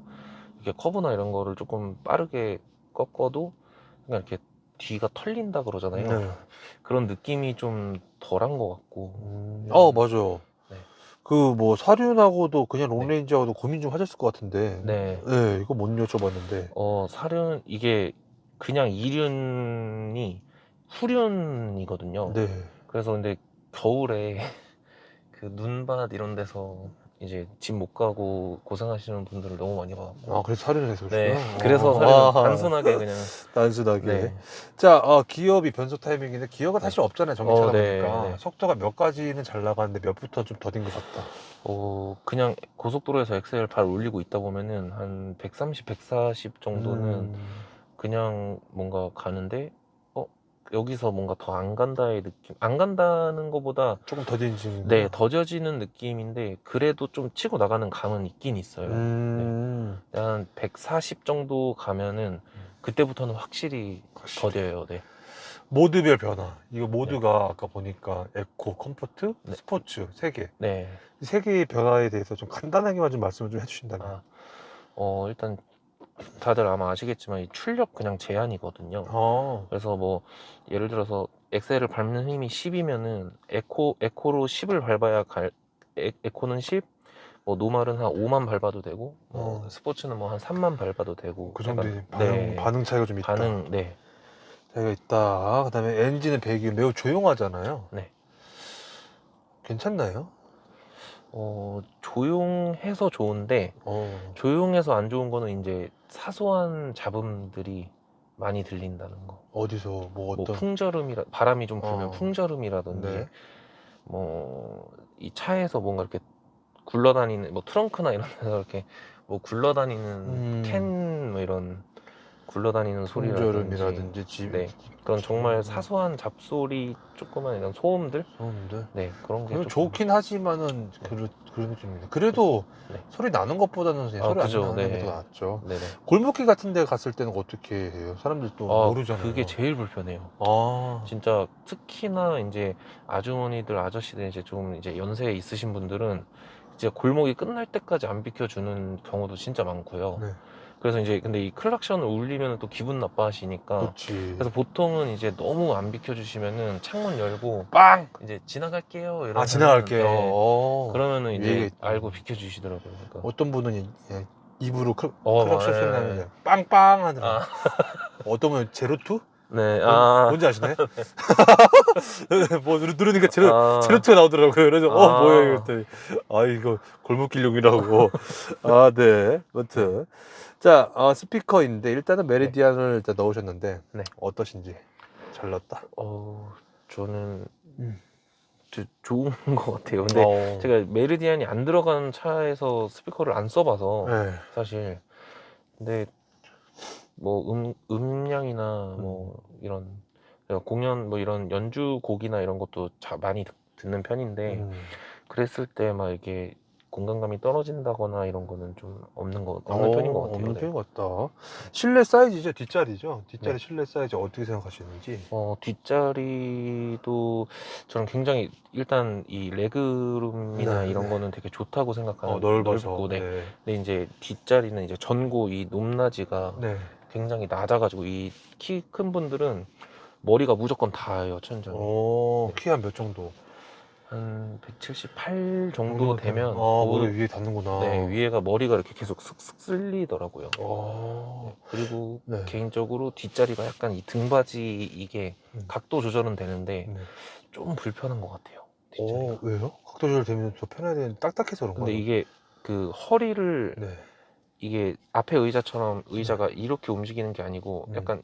이렇게 커브나 이런 거를 조금 빠르게 꺾어도 그냥 이렇게 뒤가 털린다 그러잖아요. 네. 그런 느낌이 좀 덜한 것 같고. 맞아요. 네. 그 뭐 사륜하고도 그냥 롱레인지하고도 고민 좀 하셨을 것 같은데. 네. 네, 이거 못 여쭤봤는데. 사륜, 이게 그냥 2륜이 후륜이거든요. 네. 그래서 근데 겨울에 그 눈밭 이런 데서 이제 집 못 가고 고생하시는 분들을 너무 많이 봐갖고. 그래서 사륜을 해서 네. 그러시구나. 그래서 사륜은 단순하게 그냥. 단순하게. 네. 자, 기어비 변속 타이밍인데 기어가 사실 없잖아요. 전기차다 네, 보니까. 네. 속도가 몇 가지는 잘 나가는데 몇부터 좀 더딘 것 같다. 그냥 고속도로에서 엑셀 발 올리고 있다 보면은 한 130, 140 정도는 그냥 뭔가 가는데 여기서 뭔가 더 안 간다의 느낌. 안 간다는 것보다 조금 더딘지. 네, 더뎌지는 느낌인데 그래도 좀 치고 나가는 감은 있긴 있어요. 네. 한 140 정도 가면은 그때부터는 확실히 더뎌요. 네. 모드별 변화. 이거 모드가 아까 보니까 에코, 컴포트, 네. 스포츠 3개. 네. 이 3개의 변화에 대해서 좀 간단하게만 좀 말씀을 좀 해주신다면. 일단 다들 아마 아시겠지만 이 출력 그냥 제한이거든요. 그래서 뭐 예를 들어서 엑셀을 밟는 힘이 10이면은 에코로 10을 밟아야 에코는 10, 뭐 노말은 한 5만 밟아도 되고, 뭐 스포츠는 뭐 한 3만 밟아도 되고. 그 정도의 약간, 반응 차이가 좀 있다. 네. 차이가 있다. 그다음에 엔진은 배기 매우 조용하잖아요. 네. 괜찮나요? 조용해서 좋은데 조용해서 안 좋은 거는 이제 사소한 잡음들이 많이 들린다는 거. 어디서 뭐 뭐 어떤 바람이 좀 불면 풍절음이라든지, 네. 뭐 이 차에서 뭔가 이렇게 굴러다니는, 뭐 트렁크나 이런 데서 이렇게 뭐 굴러다니는 캔 뭐 이런 굴러다니는 소리라든지, 풍절음이라든지 네, 그런 정말 사소한 잡소리, 조그만 이런 소음들, 네, 그런 게 그건 조금 좋긴 하지만은 그런 느낌입니다. 그래도 네. 소리 나는 것보다는 그냥 소리 그죠. 안 나는 네. 게 더 낫죠. 네네. 골목길 같은 데 갔을 때는 어떻게 해요? 사람들 또 모르잖아요. 그게 제일 불편해요. 진짜 특히나 이제 아주머니들, 아저씨들, 이제 좀 이제 연세에 있으신 분들은 이제 골목이 끝날 때까지 안 비켜주는 경우도 진짜 많고요. 네. 그래서 이제 근데 이 클락션을 울리면 또 기분 나빠하시니까. 그렇지. 그래서 보통은 이제 너무 안 비켜주시면은 창문 열고 빵 이제 지나갈게요. 이러면 지나갈게요. 네. 그러면은 이제 있다. 알고 비켜주시더라고요. 그러니까. 어떤 분은 입으로 클락션 네. 소리 나는데 빵빵 하더라고요. 어떤 분은 제로투? 네. 뭔지 아시나요? 뭐 누르니까 제로투가 나오더라고요. 그래서 뭐야 이거 했더니 이거 골목길용이라고. 네. 아무튼 자, 스피커인데 일단은 메리디안을 일단 넣으셨는데 네. 어떠신지? 잘 넣었다. 저는 좋은 것 같아요. 근데 제가 메리디안이 안 들어간 차에서 스피커를 안 써봐서 사실. 근데 뭐 음량이나 뭐 이런 공연, 뭐 이런 연주곡이나 이런 것도 많이 듣는 편인데 그랬을 때 막 이게 공간감이 떨어진다거나 이런 거는 좀 없는 편인 것 같아요. 없는 편인 것 같다. 실내 사이즈죠? 뒷자리죠? 뒷자리 실내 사이즈 어떻게 생각하시는지? 뒷자리도 저는 굉장히, 일단 이 레그룸이나 이런 거는 되게 좋다고 생각하는. 넓어서. 넓고, 네. 근데 이제 뒷자리는 이제 전고 이 높낮이가 굉장히 낮아가지고 이 키 큰 분들은 머리가 무조건 닿아요, 천장에. 키 한 몇 정도? 한 178 정도 되면 머리 위에 닿는구나. 네, 위에가 머리가 이렇게 계속 슥슥 쓸리더라고요. 어. 네, 그리고 네. 개인적으로 뒷자리가 약간 이 등받이 이게 각도 조절은 되는데 네. 좀 불편한 것 같아요. 뒷자리가. 왜요? 각도 조절 되면 더 편해야 되는데 딱딱해서 그런가요? 근데 이게 그 허리를 네. 이게 앞에 의자처럼 의자가 이렇게 움직이는 게 아니고 약간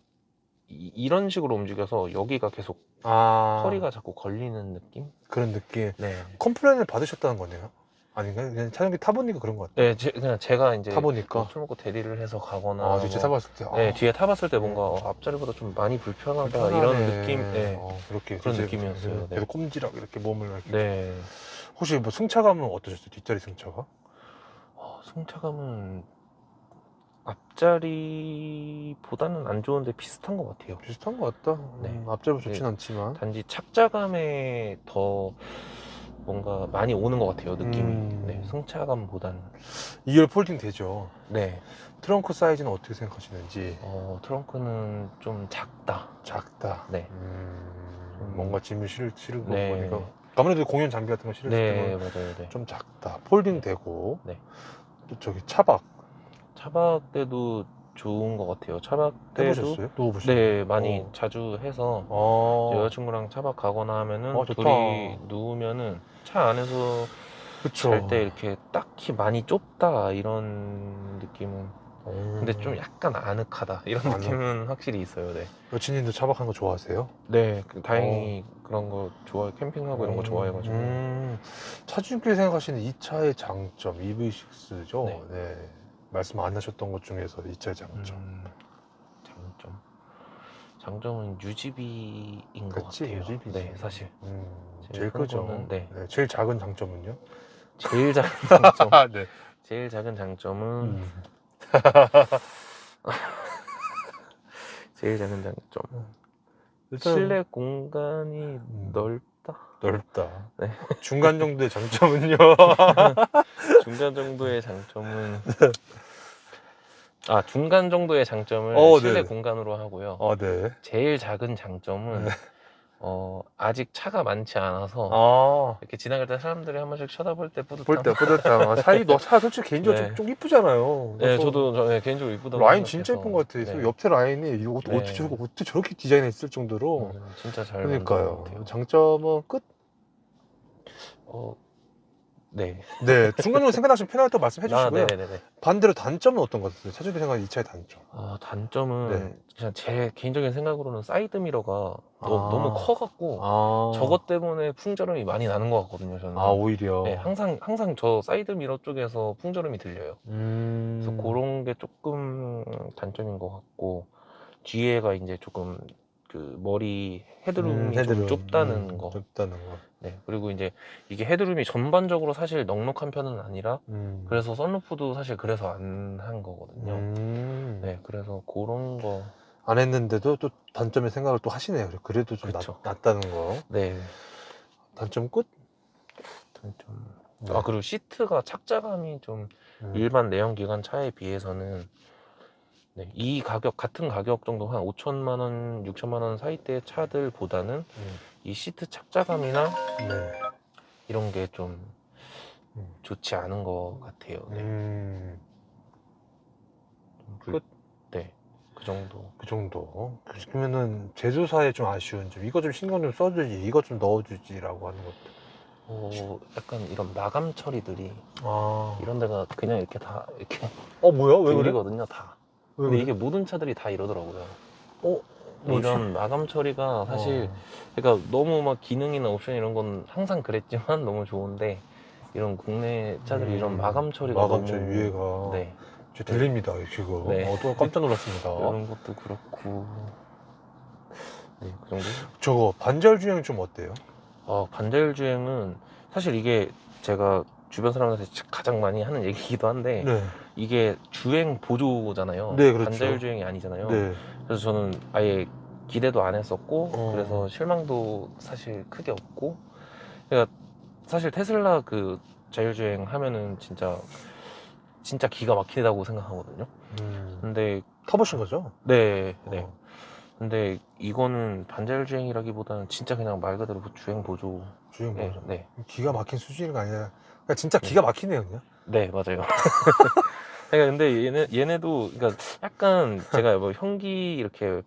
이런 식으로 움직여서 여기가 계속 허리가 자꾸 걸리는 느낌? 그런 느낌. 네. 컴플레인을 받으셨다는 거네요? 아닌가요? 그냥 촬영기 타보니까 그런 것 같아요. 네, 그냥 제가 이제 타보니까. 뭐술 먹고 대리를 해서 가거나 진짜 뭐, 타봤을 때. 네, 뒤에 타봤을 때 네. 뭔가 앞자리보다 좀 많이 불편하다 불편하네. 이런 느낌, 네, 그렇게 그런 이제 느낌이었어요. 네. 계속 꼼지락 이렇게 몸을 이렇게. 네. 혹시 뭐 승차감은 어떠셨어요? 뒷자리 승차가? 승차감은 앞자리보다는 안 좋은데 비슷한 것 같아요. 비슷한 것 같다. 네. 앞자리 좋진 않지만. 단지 착자감에 더 뭔가 많이 오는 것 같아요, 느낌이. 네, 승차감보다는. 2열 폴딩 되죠. 네. 트렁크 사이즈는 어떻게 생각하시는지? 트렁크는 좀 작다. 작다. 네. 뭔가 짐을 실은 거 네. 보니까 아무래도 공연 장비 같은 거 실을 네, 때는 맞아요. 네. 좀 작다. 폴딩 되고. 네. 또 저기 차박 차박 때도 좋은 것 같아요. 차박 때도 해보셨어요? 누워보셨어요? 네, 많이 자주 해서 이제 여자친구랑 차박 가거나 하면은 좋다. 둘이 누우면은 차 안에서 그쵸. 잘 때 이렇게 딱히 많이 좁다 이런 느낌은 근데 좀 약간 아늑하다 이런 아늑. 느낌은 확실히 있어요. 네. 여친님도 차박하는 거 좋아하세요? 네, 다행히 그런 거 좋아해. 캠핑하고 이런 거 좋아해가지고. 차주님께서 생각하시는 이 차의 장점, EV6죠? 네. 네. 말씀 안 하셨던 것 중에서 이 차의 장점. 장점은 유지비인 것 그치, 같아요. 유지비지. 네, 사실. 제일 큰 크죠. 거는, 네. 제일 작은 장점은요? 제일 작은 장점. 네. 제일 작은 장점은 제일 작은 장점. 일단 실내 공간이 넓다. 넓다. 네. 중간 정도의 장점은요? 중간 정도의 장점은 중간 정도의 장점을 실내 네네. 공간으로 하고요. 네. 제일 작은 장점은 아직 차가 많지 않아서 이렇게 지나갈 때 사람들이 한 번씩 쳐다볼 때 뿌듯함. 뿌듯함. 너 차 솔직히 개인적으로 네. 좀 이쁘잖아요. 네, 저도 개인적으로 이쁘다고 라인 생각해서. 진짜 이쁜 것 같아요. 네. 옆에 라인이 이거 네. 어떻게 저렇게 디자인했을 정도로. 진짜 잘 만든 것 그러니까요. 같아요. 장점은 끝? 네. 네. 중간으로 생각나시면 편하게 또 말씀해 주시고요. 네네네. 반대로 단점은 어떤 것 같으세요? 차주님 생각하는 이 차의 단점. 단점은 네. 그냥 제 개인적인 생각으로는 사이드 미러가 너무 커갖고 저것 때문에 풍절음이 많이 나는 것 같거든요. 저는. 오히려. 네, 항상 저 사이드 미러 쪽에서 풍절음이 들려요. 그래서 그런 게 조금 단점인 것 같고 뒤에가 이제 조금 그 머리 헤드룸이 좀 좁다는 거. 네, 그리고 이제 이게 헤드룸이 전반적으로 사실 넉넉한 편은 아니라 그래서 썬루프도 사실 그래서 안 한 거거든요. 네, 그래서 그런 거 안 했는데도 또 단점의 생각을 또 하시네요. 그래도 좀 그쵸. 낫다는 거. 네. 단점 끝? 단점. 네. 그리고 시트가 착자감이 좀 일반 내연기관 차에 비해서는 네, 이 가격 같은 가격 정도 한 5천만 원, 6천만 원 사이대 차들보다는 이 시트 착자감이나 이런 게 좀 좋지 않은 것 같아요. 네. 끝? 네, 그 정도. 그 정도. 그러면은 제조사에 좀 아쉬운 점, 이거 좀 신경 좀 써주지, 이거 좀 넣어주지라고 하는 것들. 약간 이런 마감 처리들이 이런 데가 그냥 이렇게 다 이렇게 뭐야? 왜 그래? 들리거든요, 다. 왜 근데 그래? 이게 모든 차들이 다 이러더라고요. 뭐지? 이런 마감 처리가 사실 그러니까 너무 막 기능이나 옵션 이런 건 항상 그랬지만 너무 좋은데 이런 국내 차들이 이런 마감 처리가 마감 너무 처리 위에가 네, 들립니다 지금. 네. 또 깜짝 놀랐습니다. 이런 것도 그렇고 네, 그 정도? 저거 반절 주행 좀 어때요? 반절 주행은 사실 이게 제가 주변 사람들한테 가장 많이 하는 얘기이기도 한데 이게 주행 보조잖아요. 네, 그렇죠. 반절 주행이 아니잖아요. 네. 그래서 저는 아예 기대도 안 했었고 그래서 실망도 사실 크게 없고 그러니까 사실 테슬라 그 자율주행 하면은 진짜 기가 막히다고 생각하거든요. 근데 타보신 거죠? 네. 근데 이거는 반자율 주행이라기보다는 진짜 그냥 말 그대로 주행 보조. 주행 네, 보조. 네, 기가 막힌 수준이 아니라 그냥 진짜 네. 기가 막히네요, 그냥. 네, 맞아요. 그러니까 근데 얘네도 그러니까 약간 제가 뭐 형기 이렇게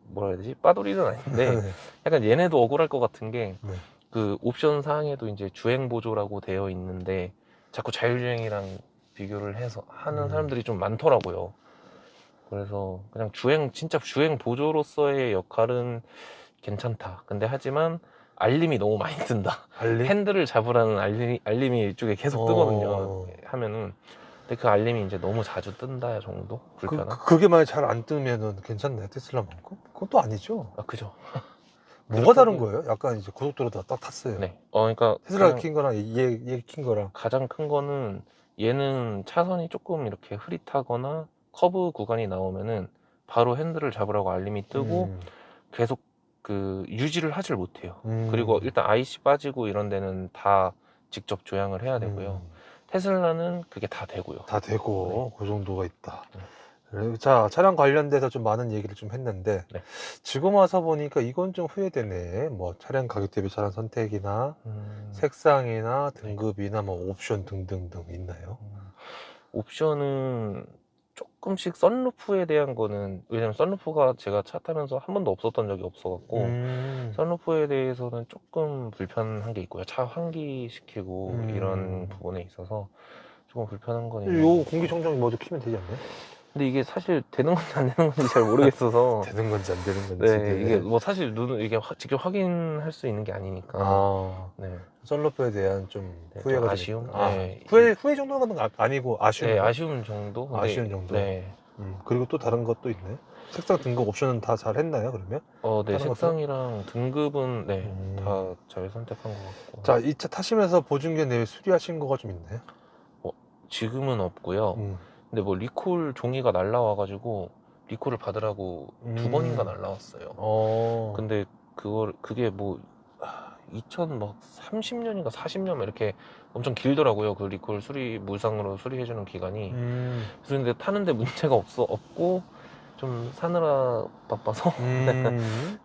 뭐라 해야 되지? 빠돌이는 아닌데 네. 약간 얘네도 억울할 것 같은 게 네. 그 옵션 사항에도 이제 주행 보조라고 되어 있는데 자꾸 자율주행이랑 비교를 해서 하는 사람들이 좀 많더라고요. 그래서 그냥 진짜 주행 보조로서의 역할은 괜찮다. 근데 하지만 알림이 너무 많이 뜬다. 알림? 핸들을 잡으라는 알림이 이쪽에 계속 뜨거든요. 어. 하면은. 근데 그 알림이 이제 너무 자주 뜬다 정도? 불편함? 그게 만약 잘 안 뜨면은 괜찮나요, 테슬라만큼? 그건 또 아니죠. 아, 그죠. 뭐가 다른 그렇다고- 거예요? 약간 이제 고속도로다 딱 탔어요. 네. 그러니까 테슬라 킨 거랑 얘 킨 거랑. 가장 큰 거는 얘는 차선이 조금 이렇게 흐릿하거나 커브 구간이 나오면은 바로 핸들을 잡으라고 알림이 뜨고 계속 그 유지를 하질 못해요. 그리고 일단 IC 빠지고 이런 데는 다 직접 조향을 해야 되고요. 테슬라는 그게 다 되고요. 다 되고 그 정도가 있다. 네. 그래, 자, 차량 관련돼서 좀 많은 얘기를 좀 했는데 네. 지금 와서 보니까 이건 좀 후회되네. 뭐 차량 가격 대비 차량 선택이나 색상이나 등급이나 뭐 옵션 등등등 있나요? 옵션은 조금씩 썬루프에 대한 거는 왜냐면 썬루프가 제가 차 타면서 한 번도 없었던 적이 없어갖고 썬루프에 대해서는 조금 불편한 게 있고요. 차 환기시키고 이런 부분에 있어서 조금 불편한 건 있는 것 요 같고. 공기청정기 모두 키면 되지 않나요? 근데 이게 사실 되는 건지 안 되는 건지 잘 모르겠어서 되는 건지 안 되는 건지. 네, 이게 뭐 사실 눈은 이게 직접 확인할 수 있는 게 아니니까. 아, 네, 썬루프에 대한 좀 네, 후회가 좀 좀 아쉬움? 있다. 아, 네. 후회 정도는 아니고 아쉬운 네, 거. 아쉬운 정도. 근데, 아쉬운 정도. 네. 그리고 또 다른 것도 있네. 색상 등급 옵션은 다 잘 했나요, 그러면? 네, 다른 것들은? 색상이랑 등급은 네, 음. 다 잘 선택한 것 같고. 자, 이 차 타시면서 보증금 내에 수리하신 거가 좀 있나요? 지금은 없고요. 근데 뭐 리콜 종이가 날라와가지고 리콜을 받으라고 2번인가 날라왔어요. 근데 그게 뭐 2030년인가 40년 이렇게 엄청 길더라고요. 그 리콜 무상으로 수리해주는 기간이. 그래서 근데 타는데 문제가 없고 좀 사느라 바빠서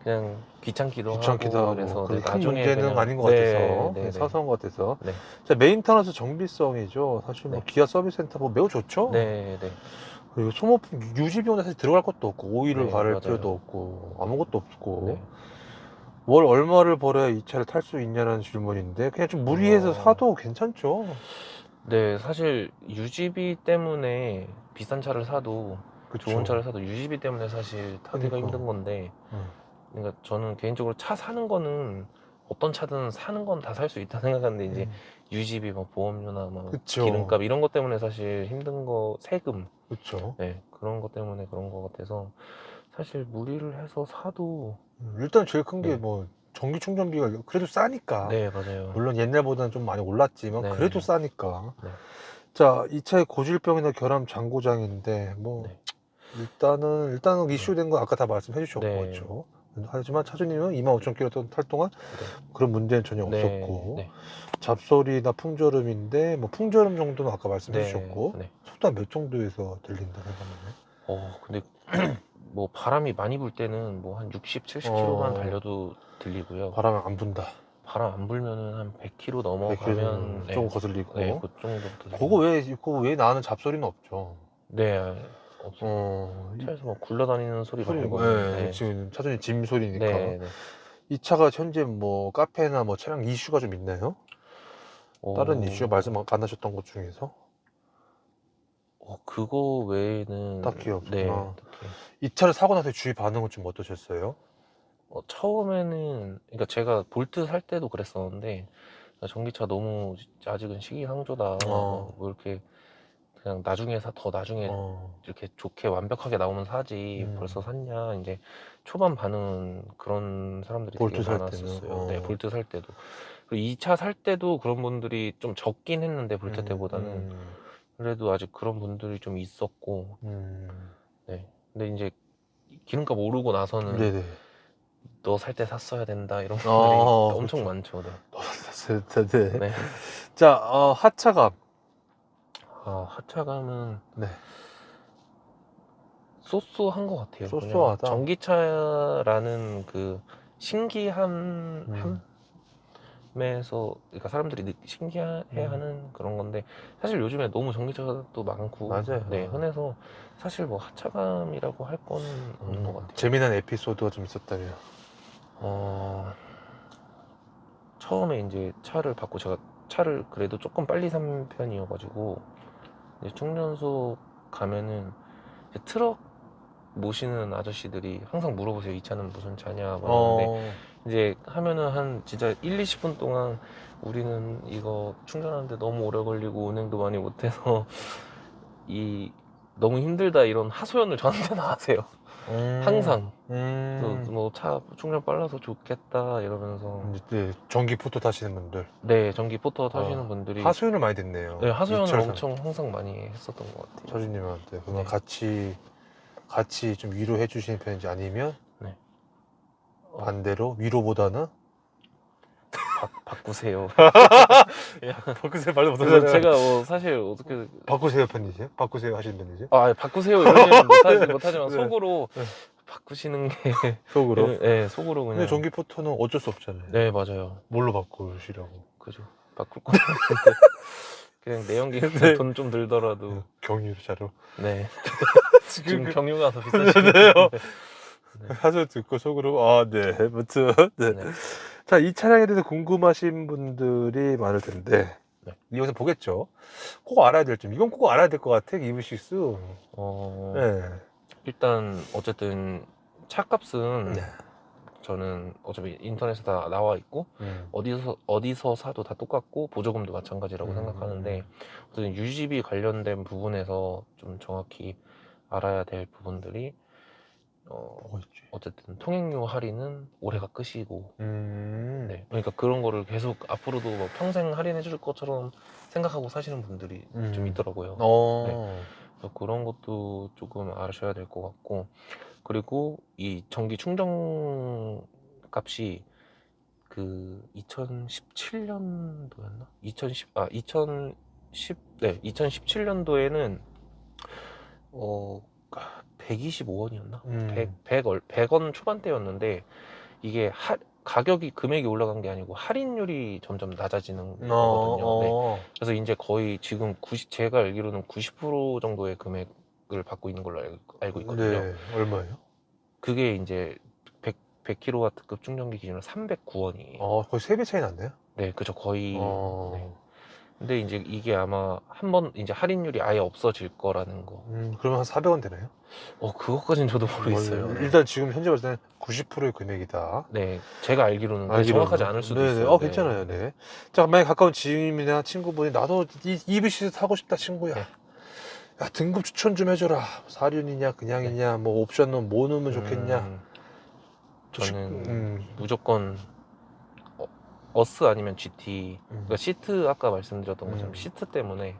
그냥 귀찮기도 하고 그래서 그렇게 큰 나중에 문제는 그냥 아닌 것 같아서 네. 사소한 것 같아서. 네. 자, 메인터넌스 정비성이죠. 사실 뭐 네. 기아 서비스 센터 뭐 매우 좋죠. 네. 그리고 소모품 유지 비용에 사실 들어갈 것도 없고 오일을 네, 갈을 맞아요. 필요도 없고 아무것도 없고 네. 월 얼마를 벌어야 이 차를 탈 수 있냐는 질문인데 그냥 좀 무리해서 사도 괜찮죠. 네, 사실 유지비 때문에 비싼 차를 사도 좋은 차를 사도 유지비 때문에 사실 타기가 그러니까. 힘든 건데 그러니까 저는 개인적으로 차 사는 거는 어떤 차든 사는 건 다 살 수 있다 생각하는데 이제 유지비, 뭐 보험료나 뭐 그쵸. 기름값 이런 것 때문에 사실 힘든 거 세금 그렇죠. 네, 그런 것 때문에 그런 것 같아서 사실 무리를 해서 사도 일단 제일 큰 게 네. 뭐 전기 충전비가 그래도 싸니까. 네, 맞아요. 물론 옛날보다는 좀 많이 올랐지만 네. 그래도 싸니까. 네. 자, 이 차의 고질병이나 결함 장고장인데 뭐 네. 일단은 이슈된 건 아까 다 말씀해 주셨고 네. 그렇죠. 하지만 차주님은 25,000km 탈 동안 그런 문제는 전혀 네. 없었고 네. 잡소리나 풍절음인데 뭐 풍절음 정도는 아까 말씀해 네. 주셨고 네. 속도 몇 정도에서 들린다 생각하나요? 근데 뭐 바람이 많이 불 때는 뭐 한 60, 70km만 달려도 들리고요. 바람을 안 분다. 바람 안 불면은 한 100km 넘어가면 조금 거슬리고. 네, 그 정도부터 그거 외에 나는 잡소리는 없죠. 네, 없어요. 차에서 뭐 굴러다니는 소리 말고는 네. 지금 차주님 짐 소리니까. 네, 네. 이 차가 현재 뭐 카페나 뭐 차량 이슈가 좀 있나요? 다른 이슈 만나셨던 것 중에서? 그거 외에는 딱히 없구나. 네, 딱히. 이 차를 사고 나서 주위 반응은 좀 어떠셨어요? 처음에는 그러니까 제가 볼트 살 때도 그랬었는데 전기차 너무 아직은 시기상조다. 뭐 이렇게 그냥 나중에 더 나중에 이렇게 좋게 완벽하게 나오면 사지 벌써 샀냐 이제 초반 반응은 그런 사람들이 볼트 되게 살 많았었어요. 때는? 네, 볼트 살 때도. 그리고 이 차 살 때도 그런 분들이 좀 적긴 했는데 볼트 때보다는 그래도 아직 그런 분들이 좀 있었고 네. 근데 이제 기름값 오르고 나서는 네네. 너 살 때 샀어야 된다 이런 분들이 엄청 그렇죠. 많죠. 네. 네. 자, 하차감. 하차감은 네. 쏘쏘한 것 같아요. 그냥 쏘쏘하다. 전기차라는 그 신기함에서 그러니까 사람들이 신기해하는 그런 건데 사실 요즘에 너무 전기차도 많고 맞아요. 네, 흔해서 사실 뭐 하차감이라고 할 건 없는 것 같아요. 재미난 에피소드가 좀 있었다면. 처음에 이제 차를 받고 제가 차를 그래도 조금 빨리 산 편이어가지고 이제 충전소 가면은 이제 트럭 모시는 아저씨들이 항상 물어보세요. 이 차는 무슨 차냐 뭐 이러는데 이제 하면은 한 진짜 1, 20분 동안 우리는 이거 충전하는데 너무 오래 걸리고 운행도 많이 못해서 이 너무 힘들다 이런 하소연을 저한테 하세요. 항상. 뭐 차 충전 빨라서 좋겠다 이러면서 네, 전기 포토 타시는 분들. 네 전기 포터 타시는 분들이 하소연을 많이 듣네요. 네, 하소연을 이철상 엄청 항상 많이 했었던 것 같아요. 차주님한테. 그러면 네. 같이 좀 위로해 주시는 편인지 아니면 네. 반대로 위로보다는 바꾸세요. 바꾸세요 말도 그래서 제가 사실 어떻게 바꾸세요 편이세요? 바꾸세요 하시는 편이세요? 바꾸세요 이러지는 못하지만 네. 속으로 네. 바꾸시는 게 속으로. 네, 속으로 그냥 근데 전기 포토는 어쩔 수 없잖아요. 네 맞아요. 뭘로 바꾸시라고? 그죠. 바꿀 거 같은데 그냥 내연기관 네. 돈 좀 들더라도 경유차로. 네 지금 그- 경유가 더 네요. 비싸시네요. 네. 하소연 듣고 속으로 네. 아무튼 네. 네. 자, 이 차량에 대해서 궁금하신 분들이 많을 텐데 네. 이 영상 보겠죠? 꼭 알아야 될 점. 이건 꼭 알아야 될 것 같아. EV6. 네. 일단 어쨌든 차값은 네. 저는 어차피 인터넷에 다 나와 있고 어디서 사도 다 똑같고 보조금도 마찬가지라고 생각하는데 어쨌든 유지비 관련된 부분에서 좀 정확히 알아야 될 부분들이 뭐가 있지? 어쨌든 통행료 할인은 올해가 끝이고 네. 그러니까 그런 거를 계속 앞으로도 뭐 평생 할인해 줄 것처럼 생각하고 사시는 분들이 좀 있더라고요. 그래서 그런 것도 조금 아셔야 될 것 같고 그리고 이 전기 충전 값이 그 2017년도였나? 2017년도에는 125원이었나? 100원 초반대였는데 이게 가격이 금액이 올라간 게 아니고 할인율이 점점 낮아지는 거거든요. 네. 그래서 이제 거의 지금 제가 알기로는 90% 정도의 금액을 받고 있는 걸로 알고 있거든요. 네. 얼마예요? 그게 이제 100kW급 충전기 기준으로 309원이에요. 거의 3배 차이 났네요. 네, 그죠. 거의. 네. 근데 이제 이게 아마 한번 이제 할인율이 아예 없어질 거라는 거. 그러면 한 400원 되나요? 그것까진 저도 모르겠어요. 네. 일단 지금 현재 봤을 때는 90%의 금액이다. 네, 제가 알기로는 정확하지 않을 수도 네네. 있어요. 괜찮아요. 네. 자, 만약 가까운 지인이나 친구분이 나도 이 EV6 타고 싶다 친구야. 네. 야, 등급 추천 좀 해줘라. 사륜이냐, 그냥이냐, 뭐 옵션은 뭐 넣으면 좋겠냐. 저는 무조건 어스 아니면 GT. 그러니까 시트 아까 말씀드렸던 것처럼 시트 때문에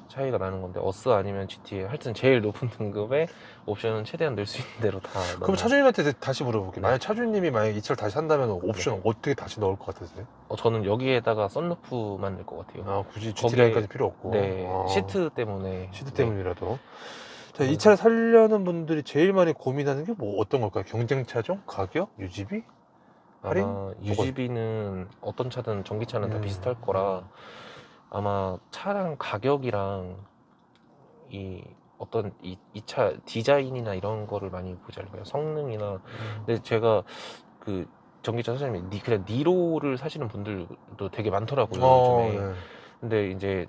차이가 나는 건데 어스 아니면 GT 하여튼 제일 높은 등급의 옵션은 최대한 넣을 수 있는 대로 다 그럼 차주님한테 다시 물어볼게요. 네. 만약 차주님이 만약 이 차를 다시 산다면 옵션 어떻게 다시 넣을 것 같으세요? 저는 여기에다가 썬루프만 넣을 것 같아요. 굳이 GT 라인까지 필요 없고. 네, 시트 때문에. 시트 때문이라도. 자, 이 차를 살려는 분들이 제일 많이 고민하는 게 뭐 어떤 걸까요? 경쟁차종? 가격? 유지비? 할인? 아마 유지비는 어떤 차든 전기차는 다 비슷할 거라 아마 차량 가격이랑 이 어떤 이 차 디자인이나 이런 거를 많이 보지 않을까요? 성능이나. 근데 제가 그 전기차 사장님이 그냥 니로를 사시는 분들도 되게 많더라고요, 요즘에. 네. 근데 이제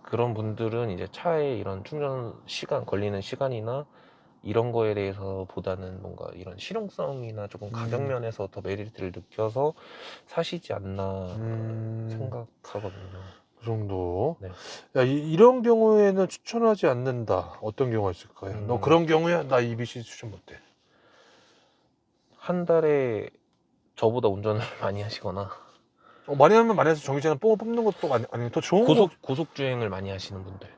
그런 분들은 이제 차에 이런 충전 시간, 걸리는 시간이나 이런 거에 대해서 보다는 뭔가 이런 실용성이나 조금 가격 면에서 더 메리트를 느껴서 사시지 않나 생각하거든요. 그 정도. 네. 야, 이런 경우에는 추천하지 않는다. 어떤 경우가 있을까요? 너 그런 경우야? 나 EBC 추천 못해. 한 달에 저보다 운전을 많이 하시거나 많이 하면 많이 해서 전기차는 뽑는 것도 아니면 더 좋은 고속 주행을 많이 하시는 분들.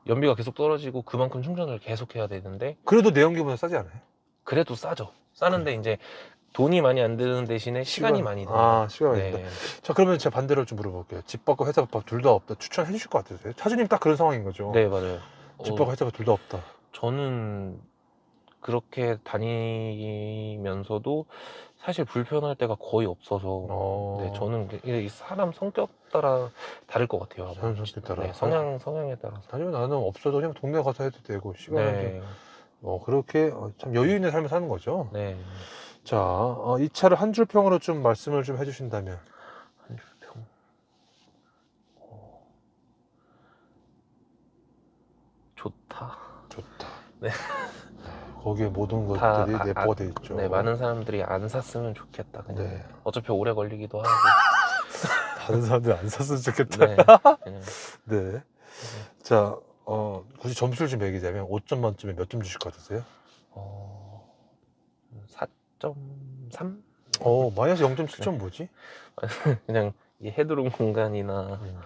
연비가 계속 떨어지고 그만큼 충전을 계속 해야 되는데 그래도 내연기보다 싸지 않아요? 그래도 싸죠. 싸는데 이제 돈이 많이 안 드는 대신에 시간이 많이 듭니다. 시간이 많이 든다. 자, 그러면 제가 반대로 좀 물어볼게요. 집 밖과 회사 밖 둘 다 없다. 추천해 주실 것 같으세요? 차주님 딱 그런 상황인 거죠? 네, 맞아요. 집 밖과 회사 밖 둘 다 없다. 저는 그렇게 다니면서도 사실 불편할 때가 거의 없어서 네, 저는 이 사람 성격 따라 다를 것 같아요. 아마. 사람 성격 따라. 네, 성향에 따라서. 사실 나는 없어도 그냥 동네 가서 해도 되고 시간을 네, 그렇게 참 여유 있는 삶을 사는 거죠. 네. 자, 이 차를 한 줄 평으로 좀 말씀을 좀 해주신다면. 한 줄평. 좋다. 좋다. 네. 거기에 모든 다 것들이 내포가 돼 있죠. 네, 많은 사람들이 안 샀으면 좋겠다. 그냥. 네. 어차피 오래 걸리기도 하고. 다른 사람들 안 샀으면 좋겠다. 네, 그냥. 네. 자, 굳이 점수를 좀 매기자면 5점 만점에 몇 점 주실 것 같으세요? 4.3? 마이너스 0.7점 뭐지? 그냥 이 헤드룸 공간이나 음.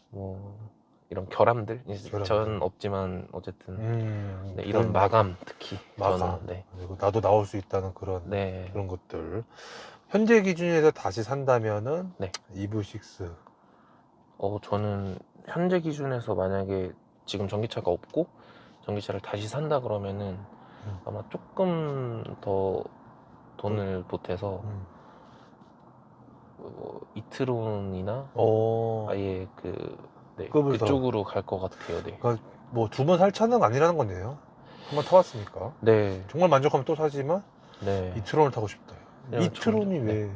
뭐 이런 결함들 전 없지만 어쨌든 네, 이런 마감 특히 마감. 저는, 네. 그리고 나도 나올 수 있다는 그런 네. 그런 것들. 현재 기준에서 다시 산다면은 네. EV6. 저는 현재 기준에서 만약에 지금 전기차가 없고 전기차를 다시 산다 그러면은 아마 조금 더 돈을 보태서 이트론이나 아예 네, 그쪽으로 갈 것 같아요. 네. 그러니까 뭐 두 번 살 차는 아니라는 거네요. 한 번 타봤으니까. 네. 정말 만족하면 또 사지만 네. 이트론을 타고 싶다. 이트론이 네. 왜?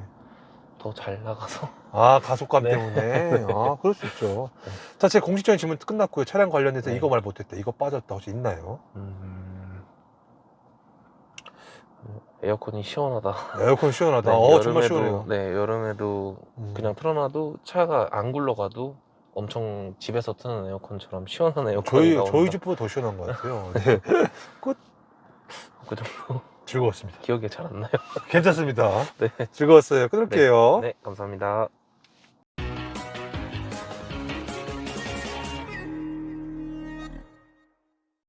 더 잘 나가서. 가속감 네. 때문에. 그럴 수 있죠. 자, 제 공식적인 질문 끝났고요. 차량 관련해서 네. 이거 말 못했다. 이거 빠졌다. 혹시 있나요? 에어컨이 시원하다. 에어컨 시원하다. 네, 정말 시원해요. 네, 여름에도 그냥 틀어놔도 차가 안 굴러가도 엄청 집에서 트는 에어컨처럼 시원한 에어컨이 나온다. 저희 집보다 더 시원한 것 같아요. 네. 끝. 그 정도 즐거웠습니다. 기억이 잘 안 나요. 괜찮습니다. 네. 즐거웠어요. 끊을게요. 네, 감사합니다.